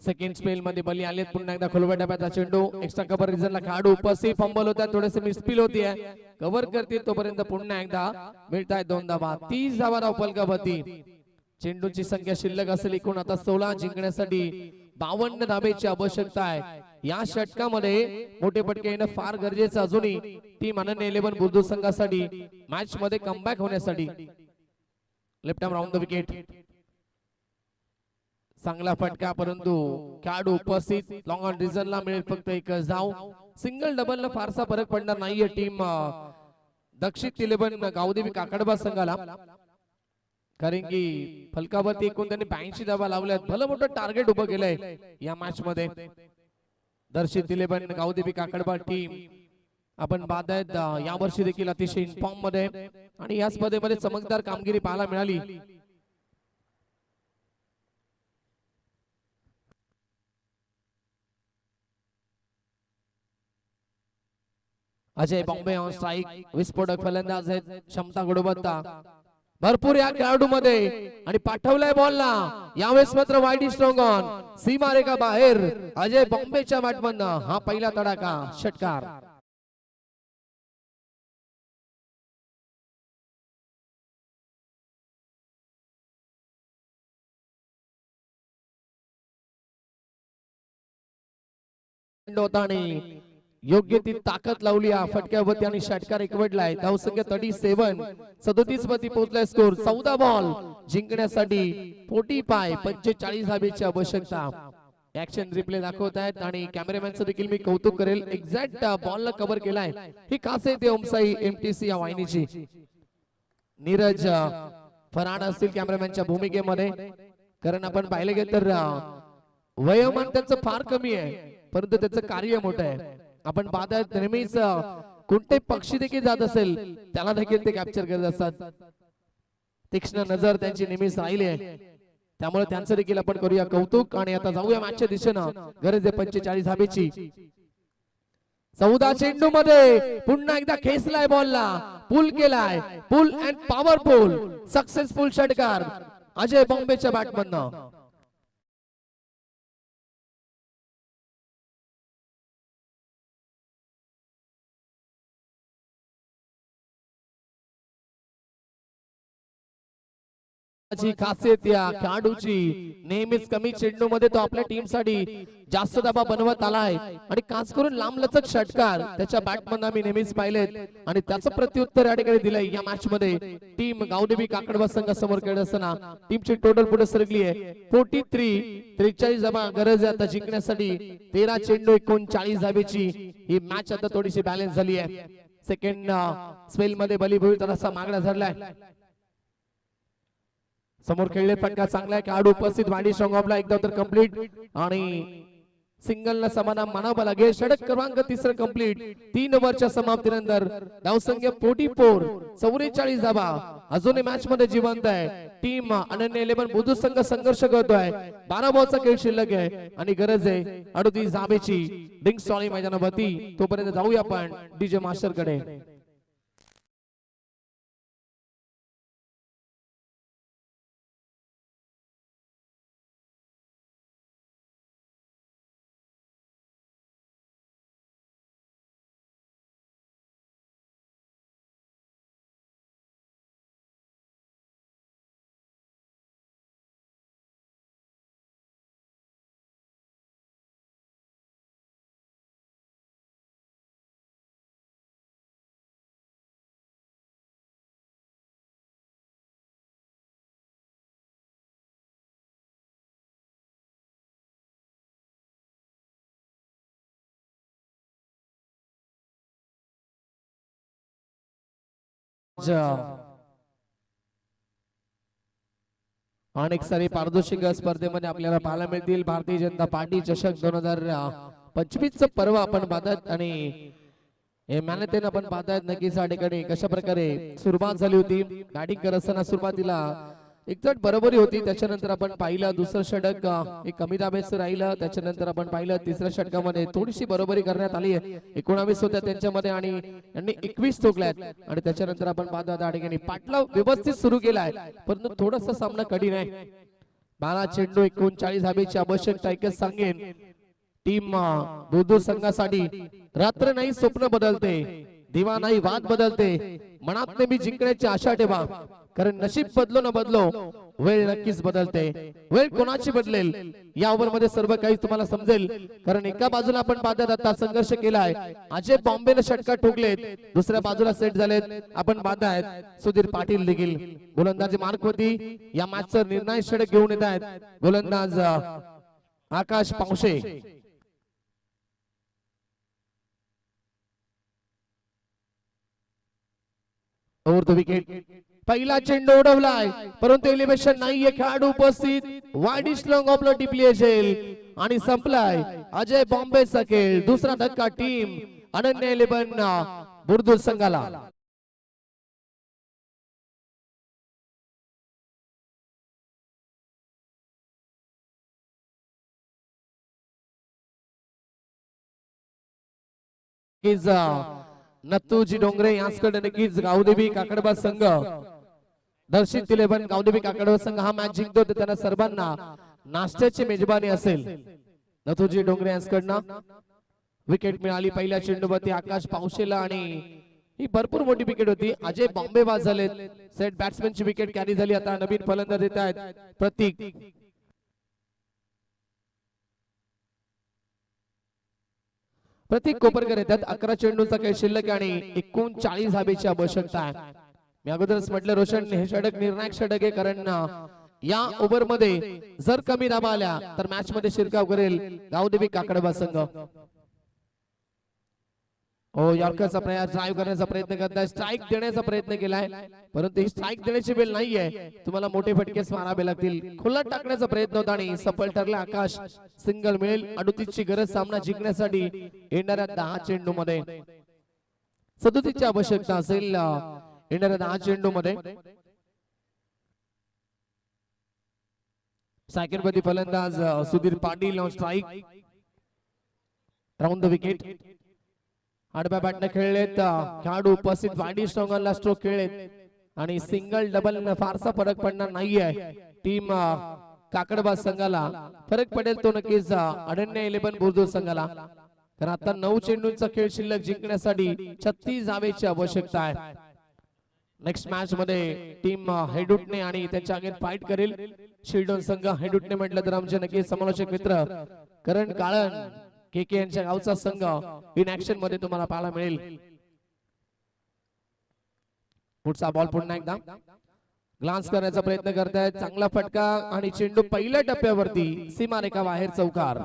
Speaker 4: सेकंड स्पेल मध्ये बली आलेत. पुन्हा एकदा खोलवर डब्याचा चेंडू, एक्स्ट्रा कव्हर रिझनला खेळाडू उपस्थित, फंबल होता, थोडेसे मिसफील होतीये, कव्हर करतील तोपर्यंत पुन्हा एकदा मिळताय 2 धावा. 30 धावा धावफलकावरती. चेंडूची संख्या शिल्लक असेल एकूण आता 16. जिंकण्यासाठी 52 धाबेची आवश्यकता आहे. या षटकामध्ये मोठे फटके येणं फार गरजेचं अजूनही टीम अनन्य 11 बुद्रुक संघासाठी मॅच मध्ये कमबॅक होण्यासाठी. Left arm round the wicket, चांगला फटका, परंतु खेळाडू उपस्थित, लॉंग ऑन रिझनला मिळेल फक्त एक धाव. सिंगल डबल न फारसा फरक पडणार नाहीये टीम दक्षिण 11 गावदेवी काकडबा संघाला, कारण की फलकावरती एकूण त्यांनी 82 धावा लावल्यात. भलं मोठं टार्गेट उभं केलंय या मॅच मध्ये. दर्शित 11 गावदेवी काकडबा टीम आपण पाहत आहेत या वर्षी देखील अतिशय इन्फॉर्म मध्ये आणि या स्पर्धेमध्ये चमकदार कामगिरी पाहायला मिळाली. अजय बॉम्बे ऑन स्ट्राइक, विस्फोटक फलंदाज आहेत, क्षमता गुणवत्ता भरपूर या खेळाडूमध्ये आणि पाठवलाय बॉलला. यावेळेस मात्र वाईड स्ट्रॉंग ऑन सीमारेखा बाहेर. अजय बॉम्बेच्या बॅटमननं हा पहिला तडाखा षटकार. आणि योग्य ती ताकद लावली या फटक्यावरती आणि षटकार एकवटलाय. धावसंख्या 37, 37 वरती पोहोचलाय स्कोर. 14 बॉल जिंकण्यासाठी 45 धाबेची आवश्यकता. ऍक्शन रिप्ले दाखवत आहेत आणि कॅमेरामॅनचं देखील मी कौतुक करेल, एक्झॅक्ट बॉलला कव्हर केलाय. ही खास आहे ते ओमसाई एमटीसी या वाहिनीची. नीरज फराड असतील कॅमेरामॅनच्या भूमिकेमध्ये, कारण आपण पाहिले गेलं तर वयोमान त्यांचं फार कमी आहे, परंतु त्याचं कार्य मोठं आहे. आपण पाहतात नेहमीच कोणते पक्षी देखील जात असेल त्याला देखील ते कॅप्चर करत असतात. तीक्ष्ण नजर त्यांची नेहमीच राहिली आहे, त्यामुळे त्यांचं देखील आपण करूया कौतुक. आणि आता जाऊया मॅचच्या दिशेनं. गरज आहे 45 धाबेची. 14 चेंडू मध्ये पुन्हा एकदा खेचलाय बॉलला, पुल केलाय, पुल अँड पॉवरफुल सक्सेसफुल षटकार अजय बॉम्बेच्या बॅटमननं. खासियत या खेळाडूची नेहमीच कमी चेंडू मध्ये तो आपल्या टीम साठी जास्त धावा बनवत आलाय आणि खास करून लांबलचक षटकार त्याच्या बॅटमन आम्ही नेहमीच पाहिलेत आणि त्याचं प्रत्युत्तर या ठिकाणी दिलंय. या मॅच मध्ये टीम गावदेवी काकडबा संघासमोर खेळत असताना टीमची टोटल पुढे सरकली आहे 43 धावा गरज आहे आता जिंकण्यासाठी. 13 चेंडू 39 धावेची ही मॅच आता थोडीशी बॅलन्स झाली आहे. सेकंड स्पेल मध्ये बलीभूमी थोडासा मागणा झालाय. समोर खेळले फटका चांगला आहे, खेळाडू उपस्थित, वाडी स्ट्रॉंग ऑफला एकदा तर कंप्लीट आणि सिंगल न समाधान मानावं लागेल. षटक क्रमांक 3 कंप्लीट. 3 ओव्हरच्या समाप्तीनंतर धावसंख्या 44 धावा अजूनही मॅच मध्ये जिवंत आहे. टीम अनन्य 11 बुद्रुक संघ संघर्ष करतोय. 12 बॉलचा खेळ शिल्लक आहे आणि गरज आहे 38 धावेची. डिंग स्टॉली मैदानावरती. तोपर्यंत जाऊया आपण डीजे मास्टर कडे. अनेक सारी पारदर्शक स्पर्धेमध्ये आपल्याला पाहायला मिळतील. भारतीय जनता पार्टी चषक 2025 च पर्व आपण पाहतात आणि हे मॅनेथॉन आपण पाहतात. नक्कीच या ठिकाणी कशा प्रकारे सुरुवात झाली होती. बॅटिंग करत असताना सुरुवातीला एकजट बरोबरी होती. त्याच्यानंतर आपण पाहिलं दुसरं षटक एक कमी दाब्याचं राहिलं. त्याच्यानंतर आपण पाहिलं तिसऱ्या षटकामध्ये थोडीशी बरोबरी करण्यात आली आहे. 19 होत्या त्यांच्यामध्ये आणि यांनी 21 ठोकल्यात. आणि त्याच्यानंतर आपण पाहतो त्या ठिकाणी पाटलाव व्यवस्थित सुरू केलाय परंतु थोडासा सामना कठीण आहे. 12 चेंडू 39 धाब्याची आवश्यकता. एकच सांगेन टीम बुद्रुक संघासाठी रात्र नाही स्वप्न बदलते, दिवा नाही वाद बदलते. मनात नेहमी जिंकण्याची आशा ठेवा कारण नशीब बदलो न बदलो वेळ नक्कीच बदलते. वेळ कोणाची बदलेल या ओव्हर मध्ये सर्व काही तुम्हाला समजेल. कारण एका बाजूला आपण पाहतात आता संघर्ष केलाय. अजय बॉम्बेने षटकार ठोकलेत. दुसऱ्या बाजूला सेट झालेत. आपण पाहतायत सुधीर पाटील देखील गोलंदाजी मार्कवरती या मॅचचा निर्णायक षटक घेऊन येत आहेत. गोलंदाज Akash Pawshe. Over the wicket. पहिला चेंडू उडवलाय परंतु एलिव्हेशन नाहीये. खेळाडू उपस्थित. वाईड लॉंग ऑफ टिपली असेल आणि संपलाय अजय बॉम्बेचा खेळ. दुसरा धक्का टीम अनन्य 11 बुद्रुक संघाला. नत्तूजी डोंगरे यांच्याकडे नक्कीच गावदेवी काकडबा संघ दर्शित 11 गावदेवी काकडबा संघ हा मॅच जिंकतो तर त्यांना सर्वांना नाश्त्याची मेजबानी असेल. नत्तूजी डोंगरे यांच्याकडनं विकेट मिळाली पहिल्या चेंडूवरती आकाश पावशेला आणि ही भरपूर मोठी विकेट होती. अजय बॉम्बे बाद झालेत. सेट बॅट्समॅनची विकेट कॅरी झाली. आता नवीन फलंदाज येत आहेत प्रतीक. प्रतीक कोपरकर येतात. 11 चेंडूचा खेळ शिल्लक आणि 39 धाब्याची आवश्यकता आहे. मी अगोदरच म्हटलं रोशन हे षटक निर्णायक षटक आहे कारण या ओव्हर मध्ये जर कमी धाबा आल्या तर मॅच मध्ये शिरकाव करेल गावदेवी काकडबा संघ. हो यॉर्करचा प्रयास ड्राईव्ह करण्याचा प्रयत्न करताय. स्ट्राईक देण्याचा प्रयत्न केलाय परंतु ही स्ट्राईक देण्याची वेळ नाहीये. तुम्हाला मोठे फटकेच मारावे लागतील. खुला टाकण्याचा प्रयत्न होता आणि सफल ठरला. आकाश सिंगल मिळेल. 38 ची गरज सामना जिंकण्यासाठी येणाऱ्या 10 चेंडू मध्ये. 37 ची आवश्यकता असेल येणाऱ्या 10 चेंडू मध्ये. सेकंड मध्ये फलंदाज Sudhir Patil on strike. Round the wicket. आडव्या बॅटने खेळलेत खेळाडू उपस्थित. वाईड स्ट्रॉंगरला स्ट्रोक खेळलेत आणि सिंगल डबल फारसा फरक पडणार नाहीये टीम काकडबा संघाला. फरक पडेल तो नक्कीच अनन्य 11 बुद्रुक संघाला. तर आता 9 चेंडूंचा खेळ शिल्लक जिंकण्यासाठी 36 धावेची आवश्यकता आहे. नेक्स्ट मॅच मध्ये टीम हेडुटने आणि त्याच्या अगेन्स्ट फाईट करेल शिल्डोन संघ. हेडुटने म्हटलं तर आमचे नक्कीच समालोचक मित्र करण काळन केके यांच्या गावचा संघ इन ऍक्शन मध्ये तुम्हाला पाहायला मिळेल. पुढचा बॉल पुन्हा एकदा ग्लान्स करण्याचा प्रयत्न करतायत. चांगला फटका आणि चेंडू पहिल्या टप्प्यावरती सीमारेखा बाहेर चौकार.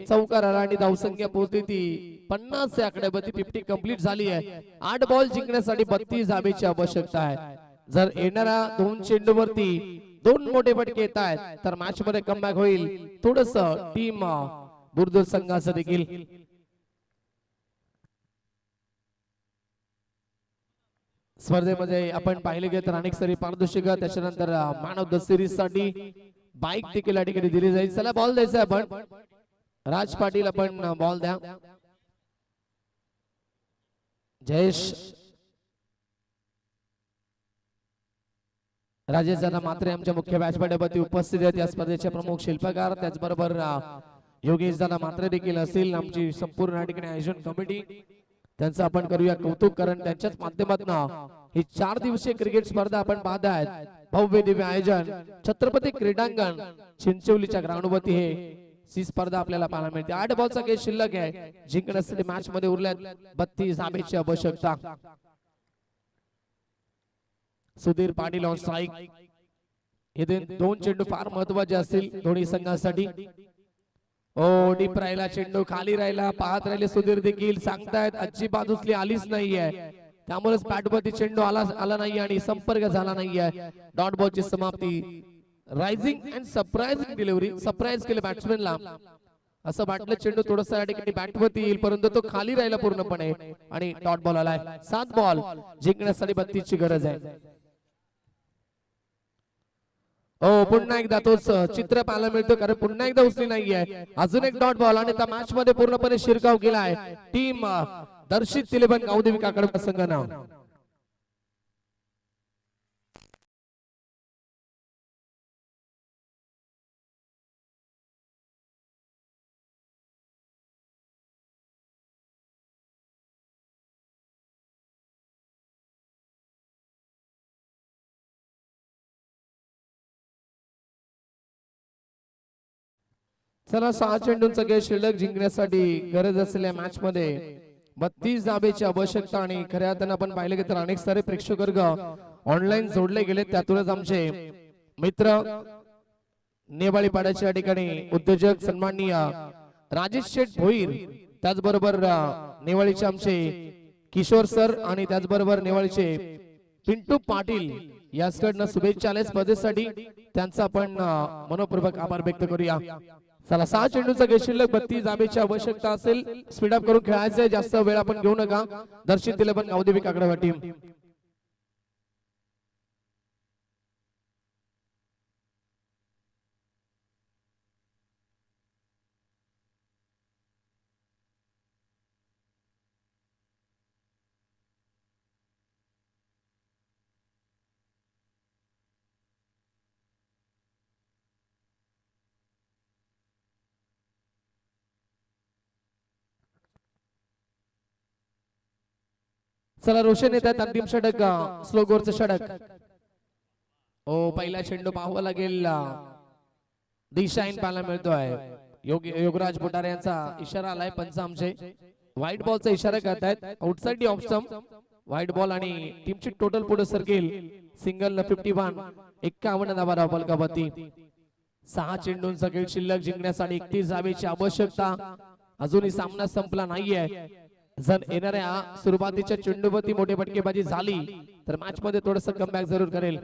Speaker 4: चौकार आला आणि धावसंख्या पोहोचली ती 50 च्या आकड्यावरती. 50 कंप्लीट झाली आहे. 8 बॉल जिंकण्यासाठी 32 धावेची आवश्यकता आहे. जर येणाऱ्या 2 चेंडूवरती 2 मोठे फटके येत आहेत तर मॅच मध्ये कमबॅक होईल. थोडस टीम बुद्रुक संघाचं देखील. स्पर्धेमध्ये आपण पाहिले गेले तर अनेक सारी पारदर्शक. त्याच्यानंतर मॅन ऑफ द सिरीज साठी बाईक देखील या ठिकाणी दिली जाईल. चला बॉल द्यायचा आपण. राज पाटील आपण बॉल द्या. जयेश राजेश दादा मात्रे आमच्या मुख्य व्यासपीठावरती उपस्थित आहेत. या स्पर्धेचे प्रमुख शिल्पकार. त्याचबरोबर योगेश दादा मात्रे देखील असतील. आमची संपूर्ण या ठिकाणी आयोजन कमिटी त्यांचं आपण करूया कौतुक कारण त्यांच्याच माध्यमातून ही 4 दिवसीय क्रिकेट स्पर्धा आपण पाहत आहेत. भव्य दिव्य आयोजन छत्रपती क्रीडांगण चिंचोलीच्या ग्राउंडवरती हे सी स्पर्धा आपल्याला पाहायला मिळते. 8 बॉलचा खेळ शिल्लक आहे. जिंकण्यासाठी मॅच मध्ये उरल्यात 32 धावेची आवश्यकता. Sudhir Patil on strike. हे दोन चेंडू फार महत्वाचे असतील दोन्ही संघांसाठी. ओ डीप राहिला चेंडू, खाली राहिला, पाहत राहिले सुधीर देखील सांगतायत अजिबात उचली आलीच नाहीये, त्यामुळेच बॅटवरती चेंडू आला नाहीये आणि संपर्क झाला नाहीये. डॉट बॉलची समाप्ती. Rising and surprising delivery, surprise केले बॅट्समॅनला. असं वाटलं चेंडू थोडासा या ठिकाणी बॅटवरती येईल, परंतु तो खाली राहिला पूर्णपणे आणि डॉट बॉल आलाय. 7 बॉल जिंकण्यासाठी 32 ची गरज आहे. हो पुन्हा एकदा तोच चित्र पाहायला मिळतो, कारण पुन्हा एकदा उचली नाहीये. अजून एक डॉट बॉल आणि त्या मॅच मध्ये पूर्णपणे शिरकाव केलाय टीम दर्शित तिलेबन गावदेवी काकडा संघानं. चला 6 चेंडूंचा खेळ शिल्लक जिंकण्यासाठी गरज असलेल्या मॅच मध्ये 32 धाबेची आवश्यकता. आणि खऱ्या अर्थानं आपण पाहिलं की तर अनेक सारे प्रेक्षक वर्ग ऑनलाईन जोडले गेले, त्यातूनच आमचे मित्र नेवाळी पाड्याच्या या ठिकाणी उद्योजक सन्माननीय राजेश शेठ भोईर, त्याचबरोबर नेवाळीचे आमचे किशोर सर आणि त्याचबरोबर नेवाळीचे पिंटू पाटील याचकडनं शुभेच्छा आल्या स्पर्धेसाठी, त्यांचा आपण मनोपूर्वक आभार व्यक्त करूया. चला 6 चेंडूचा खेळ शिल्लक 32 धाबेची आवश्यकता असेल. स्पीड अप करून खेळायचंय, जास्त वेळ आपण घेऊ नका. दर्शित तिलेबन गावदेवी काकडा टीम. चला रोशन येत आहेत, अंतिम षटक स्लो गोरचं षटक. ओ पहिला चेंडू पाहावा लागेल, दिशाईन पाहायला मिळतोय. योगराज बुटारे यांचा इशारा आलाय, पंच आमचे व्हाईट बॉलचा इशारा करतायत. Outside off stump white ball आणि टीमची टोटल पुढे सरकेल सिंगल 51. 51 धावा बलकावती. 6 चेंडूंचा खेळ शिल्लक जिंकण्यासाठी 31 धावेची आवश्यकता. अजूनही सामना संपला नाहीये. जर येणाऱ्या सुरुवातीच्या चेंडूवरती मोठी फटकेबाजी झाली तर मॅच मध्ये थोडस कमबॅक जरूर करेल.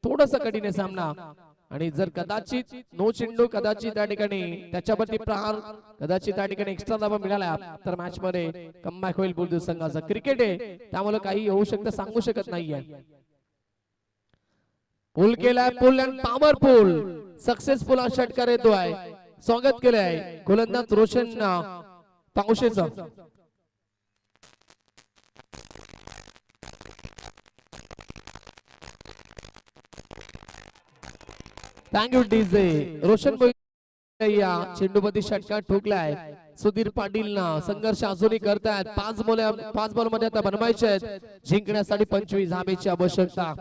Speaker 4: थोडस कठीण सामना, आणि जर कदाचित नो चेंडू, कदाचित त्या ठिकाणी त्याच्यावरती प्रहार, कदाचित त्या ठिकाणी एक्स्ट्रा धावा मिळाल्या तर मॅच मध्ये कमबॅक होईल बुलदूर संघाचा. क्रिकेट आहे त्यामुळे काही होऊ शकतं, सांगू शकत नाहीये. पुल केलाय, पुल अँड पॉवरफुल सक्सेसफुल हा षटकार येतोय. स्वागत केलंय गोलंदाज रोशन पावशेचं. Thank you DJ. रोशन या चेंडूपती षटकार ठोकलाय. सुधीर पाटील संघर्ष अजूनही करतायत. 5 बॉल मध्ये आता बनवायचे आहेत. जिंकण्यासाठी 25 धावेची आवश्यकता.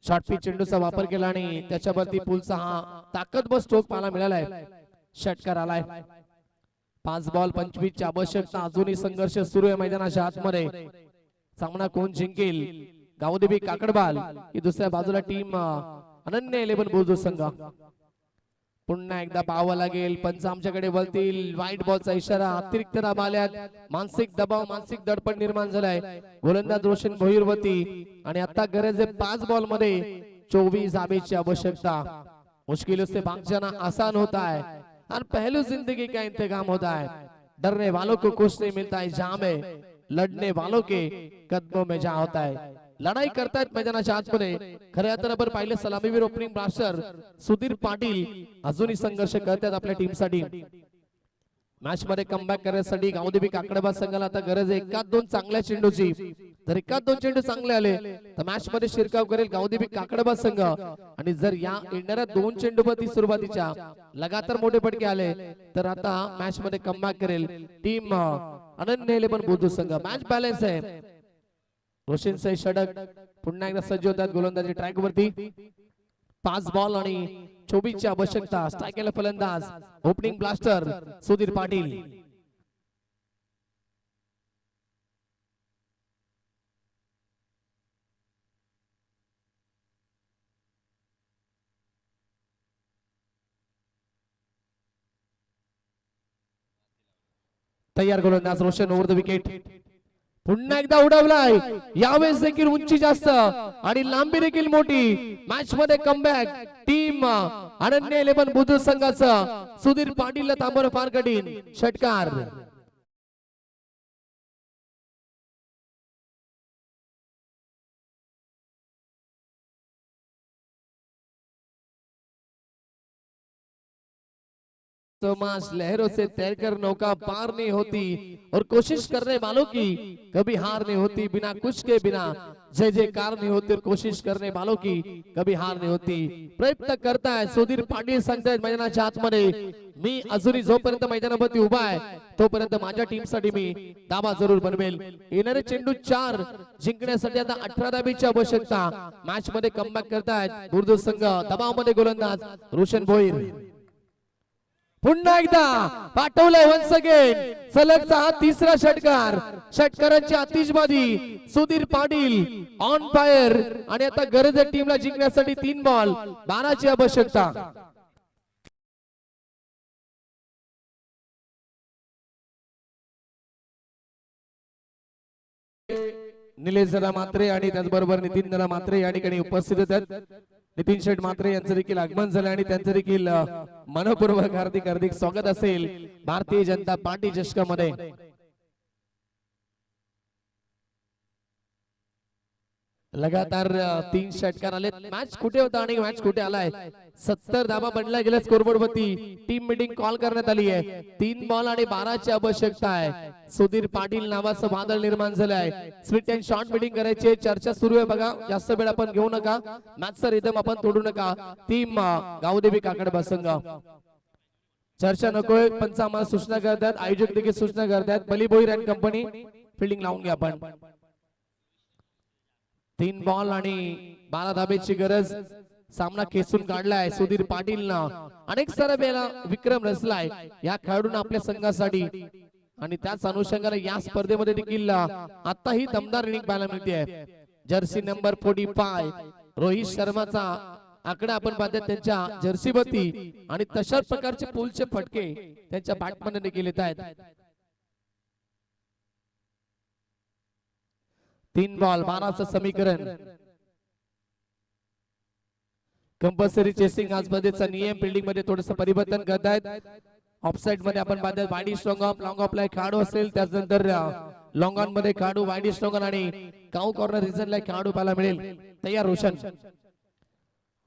Speaker 4: शॉर्ट पिच चेंडूचा वापर केला आणि त्याच्यावरती पुलचा हा ताकदवर स्ट्रोक पाहायला मिळालाय. षटकार आलाय. 5 बॉल 25 ची आवश्यकता. अजूनही संघर्ष सुरू आहे मैदानाच्या आतमध्ये. सामना कोण जिंकेल, गावदेवी काकडबाल की दुसऱ्या बाजूला टीम अनन्य 11 बुलदूर संघ. पुन्हा एकदा पाहावं लागेल, पंच आमच्याकडे वळतील. व्हाईट बॉलचा इशारा. अतिरिक्त धावा आल्यात. मानसिक दबाव, मानसिक दडपण निर्माण झालाय. गोलंदाज रोशन भोईरवती आणि आता गरज आहे 5 बॉल मध्ये 24 धावेची आवश्यकता. मुश्किल से भाग जाना आसान होता है और पहलू जिंदगी का इंतजाम होता है. डरने वालों को कुछ नहीं मिलता है जहां में लढने वालों के कदमों में जहां होता है. लढाई करतायत मैदानाच्या आतमध्ये. खऱ्या तर आपण पाहिलं सलामीवीर ओपनिंग ब्लास्टर सुधीर पाटील अजूनही संघर्ष करतात आपल्या टीमसाठी. मॅच मध्ये कमबॅक करण्यासाठी गावदेवी काकडबा संघाला आता गरज आहे 1-2 चांगल्या चेंडूची. जर 1-2 चेंडू चांगले आले तर मॅच मध्ये शिरकाव करेल गावदेवी काकडबा संघ. आणि जर या येणाऱ्या 2 चेंडूपती सुरुवातीच्या लगातार मोठे फटके आले तर आता मॅच मध्ये कमबॅक करेल टीम अनन्य 11 बुलदूर संघ. मॅच बॅलन्स आहे. रोशन सही षटक पुन्हा एकदा सज्ज होतात गोलंदाजी ट्रॅक वरती. 5 बॉल आणि 24 ची आवश्यकता. स्ट्रायकला फलंदाज ओपनिंग ब्लास्टर सुधीर पाटील. तयार गोलंदाज रोशन ओव्हर द विकेट. पुन्हा एकदा उडवलाय, यावेळेस देखील उंची जास्त आणि लांबी देखील मोठी. मॅच मध्ये कमबॅक टीम अनन्य 11 बुद्रुक संघाचा सुधीर पाटीलला थांबवणं फार कठीण. षटकार तमाश लहरों से तैरकर नौका पार नहीं होती और कोशिश करने वालों की कभी हार नहीं होती. बिना कुछ के बिना जय जयकार नहीं होती और कोशिश करने वालों की कभी हार नहीं होती. प्रयत्न करताय सुधीर पाटील सांगतायत मैदानाच्या आतमध्ये, मी अजूनही जोपर्यंत मैदानावरती उभा आहे तोपर्यंत माझ्या टीम साठी मी दाबा जरूर बनवेल. येणारे चेंडू 4 जिंकण्यासाठी आता 18 धाबीची आवश्यकता. मॅच मध्ये कमबॅक करतायत बुद्रुक संघ. दबावामध्ये गोलंदाज रोशन भोईर. पुन्हा एकदा पाठवलंय वन्स अगेन. सलगचा हा तिसरा षटकार. षटकारांची आतिषबाजी. सुधीर पाटील ऑन फायर आणि आता गरज आहे टीमला जिंकण्यासाठी 3 बॉल 12ची आवश्यकता. निलेश जरा मात्रे आणि त्याचबरोबर नितीन जरा मात्रे या ठिकाणी उपस्थित आहेत. नितीन शेठ मात्रे यांचं देखील आगमन झालं आणि त्यांचं देखील मनपूर्वक हार्दिक हार्दिक स्वागत असेल भारतीय जनता पार्टी चषकामध्ये. लगातार 3 षटकार आले. मॅच कुठे होता आणि मॅच कुठे आलाय. 70 धाबा बनला गेला स्कोरबोर्ड वरती. टीम मीटिंग कॉल करण्यात आली आहे. 3 बॉल आणि 12ची आवश्यकता आहे. सुधीर पाटील नावाचं वादळ निर्माण झालंय. स्वीट अँड शॉर्ट मीटिंग करायची चर्चा सुरू आहे बघा. जास्त वेळ आपण घेऊ नका. मॅचचा रिदम आपण तोडू नका. टीम गावदेवी काकडबा संघ चर्चा नकोय. पंच आम्हाला सूचना करतात, आयोजक देखील सूचना करतात. बली भोईर अँड कंपनी फिल्डिंग लावून घ्या आपण. 3 बॉल आणि 12 धाब्याची गरज. सामना खेचून काढलाय सुधीर पाटीलनं. अनेक साऱ्या वेळा विक्रम रचलाय या खेळाडूंना आपल्या संघासाठी आणि त्याच अनुषंगाने या स्पर्धेमध्ये देखील आताही दमदार इनिंग पाहायला मिळते. जर्सी नंबर 45 रोहित शर्माचा आकडा आपण पाहतो त्यांच्या जर्सीवरती आणि तशाच प्रकारचे पुलचे फटके त्यांच्या बॅटमॅन देखील येत आहेत. 3 बॉल 12चं समीकरण. कंपल्सरी चेसिंग आज स्पर्धेचा नियम फिल्डिंग मध्ये थोडस परिवर्तन करतायत. ऑफसाइड मध्ये आपण पाहतो वाईडी स्ट्रॉंग ऑफ लॉंग ऑफ ला खेळाडू असेल, त्यानंतर लॉंग ऑन मध्ये खेळाडू वाईडी स्ट्रॉंग ऑन आणि काऊ कॉर्नर रिजन ला खेळाडू पाहायला मिळेल. तयार रोशन.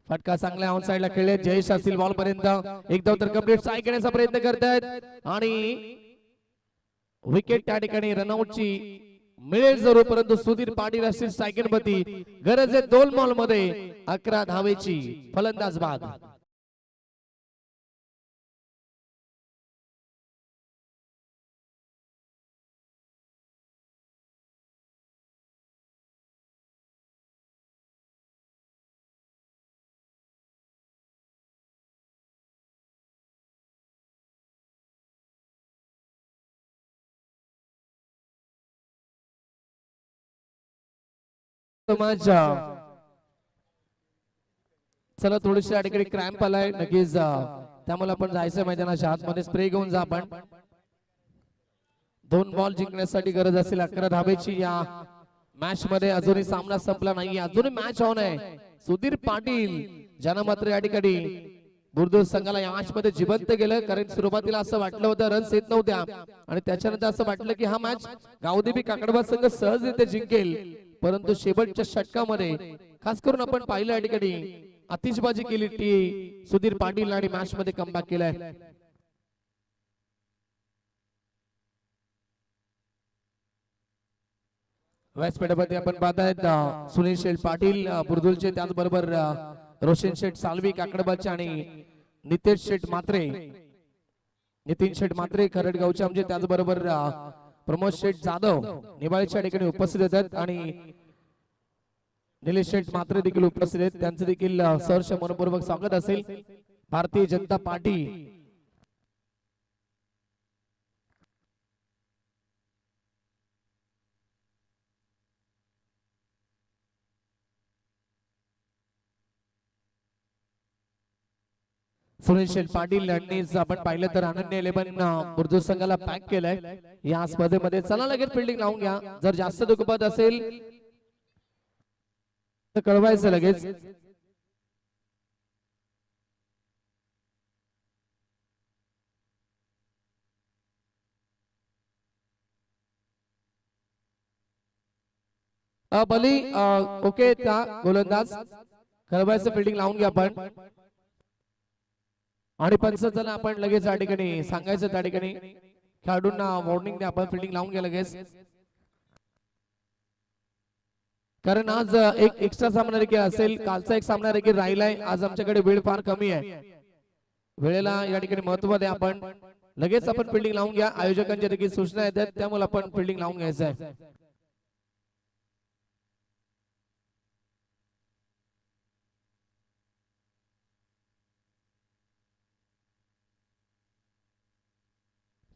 Speaker 4: फटका चांगला ऑन साइड ला खेळले. जयेश असतील बॉल पर्यंत. एकदा तर कंप्लीट साय घेण्याचा प्रयत्न करतायत आणि विकेट त्या ठिकाणी रनआउटची मिळेल जरूर, परंतु सुधीर पाटील असतील सेकंड मध्ये. गरज आहे 2 बॉल मध्ये 11 धावेची. फलंदाज बाद. चला थोडीशी या ठिकाणी क्रॅम्प आलाय नक्कीच, त्यामुळे आपण जायचं मैदानाच्या आतमध्ये. स्प्रे घेऊन जा आपण. 2 बॉल जिंकण्यासाठी गरज असेल 11 धावेची या मॅच मध्ये. अजूनही सामना संपला नाही, अजूनही मॅच ऑन आहे. सुधीर पाटील ज्यानं मात्र या ठिकाणी बुद्रुक संघाला या मॅच मध्ये जिवंत केलं. कारण सुरुवातीला असं वाटलं होतं रन्स येत नव्हत्या आणि त्याच्यानंतर असं वाटलं की हा मॅच गावदेवी काकडबा संघ सहजरित्या जिंकेल, परंतु शेवटच्या षटकामध्ये खास करून आपण पाहिलं या ठिकाणी आतिषबाजी केली ती सुधीर पाटील आणि मॅच मध्ये कमबॅक केलाय. व्यासपीठामध्ये आपण पाहतायत सुनील शेठ पाटील बुर्दुलचे, त्याचबरोबर रोशन शेठ सालवी काकडबाचे आणि नितेश शेठ मात्रे, नितीन शेठ मात्रे खरडगावचे आमचे, त्याचबरोबर प्रमोद शेठ जाधव निबाळीच्या ठिकाणी उपस्थित आहेत आणि निलेश शेठ मात्रे देखील उपस्थित आहेत. त्यांचं देखील सहर्ष मनपूर्वक स्वागत असेल. भारतीय जनता पार्टी सुनील पाटील यांनीच आपण पाहिलं तर अनन्य 11 बुर्ज संघाला पॅक केलंय या स्पर्धेमध्ये. चला लगेच फिल्डिंग लावून घ्या. जर जास्त दुखापत असेल तर कळवायचं लगेच. बली ओके का गोलंदाज कळवायचं फिल्डिंग लावून घ्या आपण. आणि पंचांना आपण लगेच त्या ठिकाणी सांगायचं, त्या ठिकाणी खेळाडूंना वॉर्निंग द्या, आपण फिल्डिंग लावून घ्या लगेच. कारण आज एक एक्स्ट्रा सामना देखील असेल, कालचा एक सामना देखील राहिलाय. आज आमच्याकडे वेळ फार कमी आहे, वेळेला या ठिकाणी महत्व द्या. आपण लगेच आपण फिल्डिंग लावून घ्या. आयोजकांच्या देखील सूचना येतात, त्यामुळे आपण फिल्डिंग लावून घ्यायचं आहे.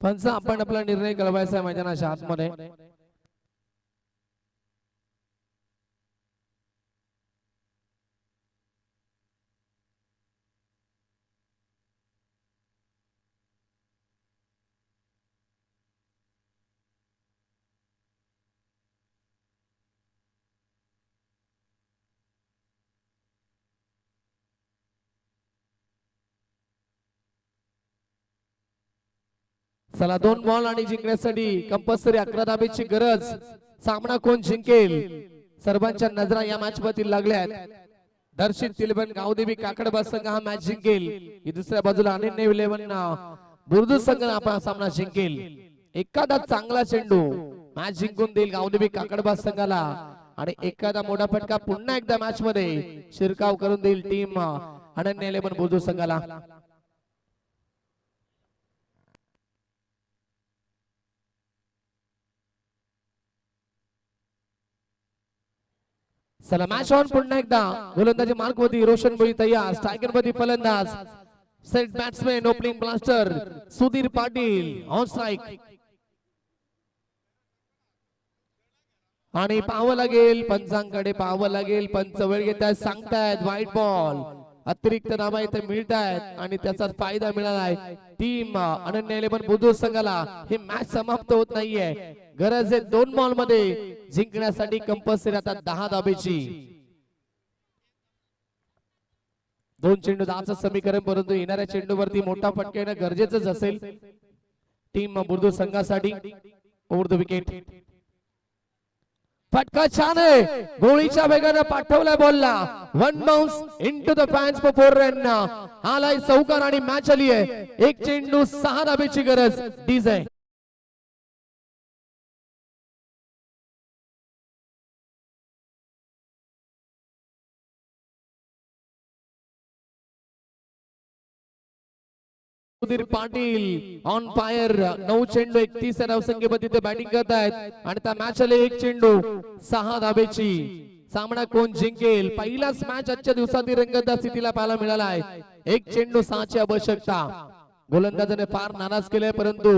Speaker 4: पंच आपण आपला निर्णय कळवायचा आहे मैदानाच्या आतमध्ये. चला 2 बॉल आणि जिंकण्यासाठी कंपल्सरी 11 धाबेची गरज. सामना कोण जिंकेल सर्वांच्या नजरा या मॅच वरती लागल्या आहेत. दर्शित तिलबन गावदेवी काकडबा संघ हा मॅच जिंकेल की दुसऱ्या बाजूला अनन्य 11 बुर्ज संघ हा सामना जिंकेल. एखादा चांगला चेंडू मॅच जिंकून देईल गावदेवी काकडबा संघाला आणि एखादा मोठा फटका पुन्हा एकदा मॅच मध्ये शिरकाव करून देईल टीम अनन्य 11 बुर्ज संघाला. चला मॅच ऑन पुन्हा एकदा. गोलंदाजी मार्क वरती रोशन भोई तयार. स्ट्रायकर मध्ये फलंदाज set batsman opening blaster Sudhir Patil on strike. आणि पाहावं लागेल पंचांकडे, पाहावं लागेल. पंच वेळ घेत आहेत, सांगतायत व्हाईट बॉल अतिरिक्त धावा इथे मिळत आहेत आणि त्याचा फायदा मिळालाय टीम अनन्य 11 बुद्रुक संघाला. हे मॅच समाप्त होत नाहीये. गरज आहे 2 बॉल मध्ये जिंकण्यासाठी कंपल्सरी आता 10 धाबेची. 2 चेंडू 10चं समीकरण, परंतु येणाऱ्या चेंडूवरती मोठा फटका येणं गरजेचंच असेल टीम बुद्रुक संघासाठी. Over the wicket. फटका छान आहे, गोळीच्या वेगाने पाठवलाय बॉलला. 1 bounce into the fans for 4 run. आलाय चौकार आणि मॅच आली आहे. 1 चेंडू 6 धाबेची गरज. DJ Sudhir Patil on fire. 9 चेंडू 31 धावसंख्येमध्ये ते बॅटिंग करत आहेत आणि त्या मॅच आले 1 चेंडू 6 धाबेची. सामना कोण जिंकेल पहिलाच मॅच आजच्या दिवसातील रंगतदार स्थितीला पाहायला मिळाला आहे. 1 चेंडू 6ची आवश्यकता. गोलंदाजाने फार नाराज केलंय, परंतु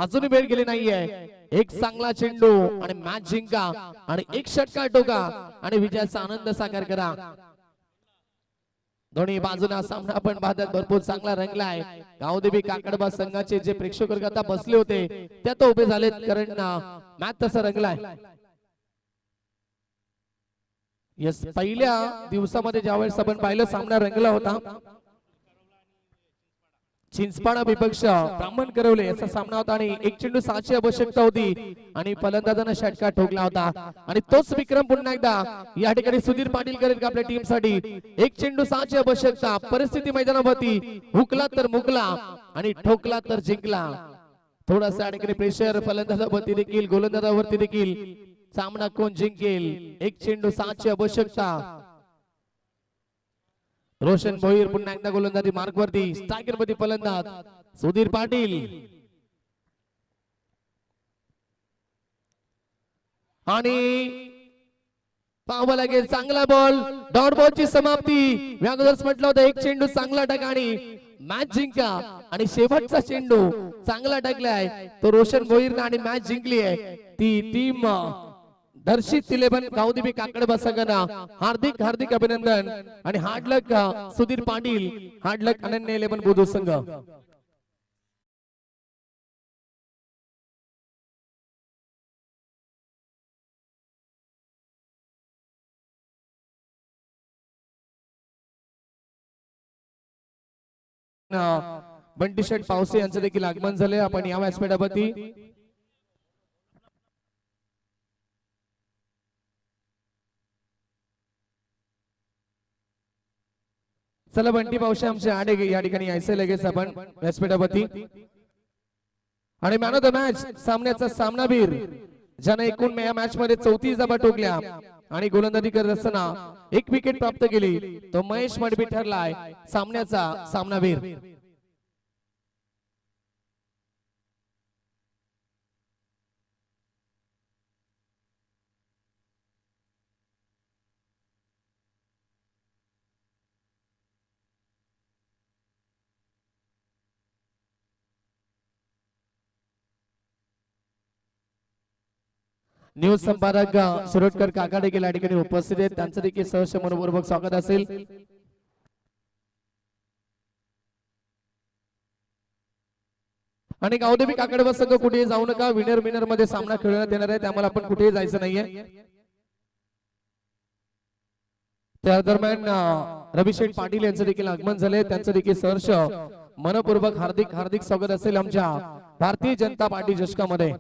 Speaker 4: अजूनही वेळ गेली नाहीये. एक चांगला चेंडू आणि मॅच जिंका आणि 1 षटकार टोका आणि विजयाचा आनंद साकार करा. दोन्ही बाजूला सामना आपण पाहतात भरपूर चांगला रंगलाय. गावदेवी काकडबा संघाचे जे प्रेक्षक वर्ग आता बसले होते त्या तो उभे झालेत, कारण मॅच तसा रंगलाय. यस, पहिल्या दिवसामध्ये ज्यावेळेस आपण पाहिलं सामना रंगला होता, चिंचपाडा विपक्ष ब्राह्मण करवले याचा सामना होता आणि 1 चेंडू 6ची आवश्यकता होती आणि फलंदाजाने षटकार ठोकला होता. आणि तोच विक्रम पुन्हा एकदा या ठिकाणी सुधीर पाटील करेल का आपल्या टीम साठी. 1 चेंडू 6ची आवश्यकता. परिस्थिती मैदानावरती हुकला तर मुकला आणि ठोकला तर जिंकला. थोडासा या ठिकाणी प्रेशर फलंदाजावरती देखील गोलंदाजावरती देखील. सामना कोण जिंकेल. 1 चेंडू 6ची आवश्यकता. रोशन भोईर पुन्हा एकदा गोलंदाजी मार्क वरती. स्ट्रायकर मध्ये फलंदाज सुधीर पाटील. आणि पाहावं लागेल चांगला बॉल. डॉट बॉलची समाप्ती. मी अगोदरच म्हटलं होतं 1 चेंडू चांगला टाका आणि मॅच जिंका. आणि शेवटचा चेंडू चांगला टाकलाय तो रोशन भोईरने आणि मॅच जिंकली आहे ती टीम दर्शित 11 गावदेवी काकडबा संघांना हार्दिक हार्दिक अभिनंदन आणि हार्ड लक सुधीर पाटील, हार्ड लक अनन्य 11 बुधू संघ. बंटी शेठ पावसे यांचं देखील आगमन झाले. आपण या व्यासपीठावरती चला बंटी पावसे आमचे आडे या ठिकाणी यायचं लगेच आपण व्यासपीठावरती. आणि मॅन ऑफ द मॅच सामन्याचा सामनावीर ज्याने एकूण या मॅच मध्ये 34 धावा ठोकल्या आणि गोलंदाजी करत असताना 1 विकेट प्राप्त केली तो महेश मडबी ठरलाय सामन्याचा सामनावीर. न्यूज संपादक सुरटकर काका देखील या ठिकाणी उपस्थित आहेत. त्यांचं देखील सहर्ष मनपूर्वक स्वागत असेल. आणि गावदेवी काकडबा संघ कुठेही जाऊ नका. विनर विनर मध्ये सामना खेळण्यात येणार आहे, त्यामुळे आपण कुठेही जायचं नाहीये. त्या दरम्यान रविशेठ पाटील यांचं देखील आगमन झाले. त्यांचं देखील सहर्ष मनपूर्वक हार्दिक हार्दिक स्वागत असेल आमच्या भारतीय जनता पार्टी जशकामध्ये.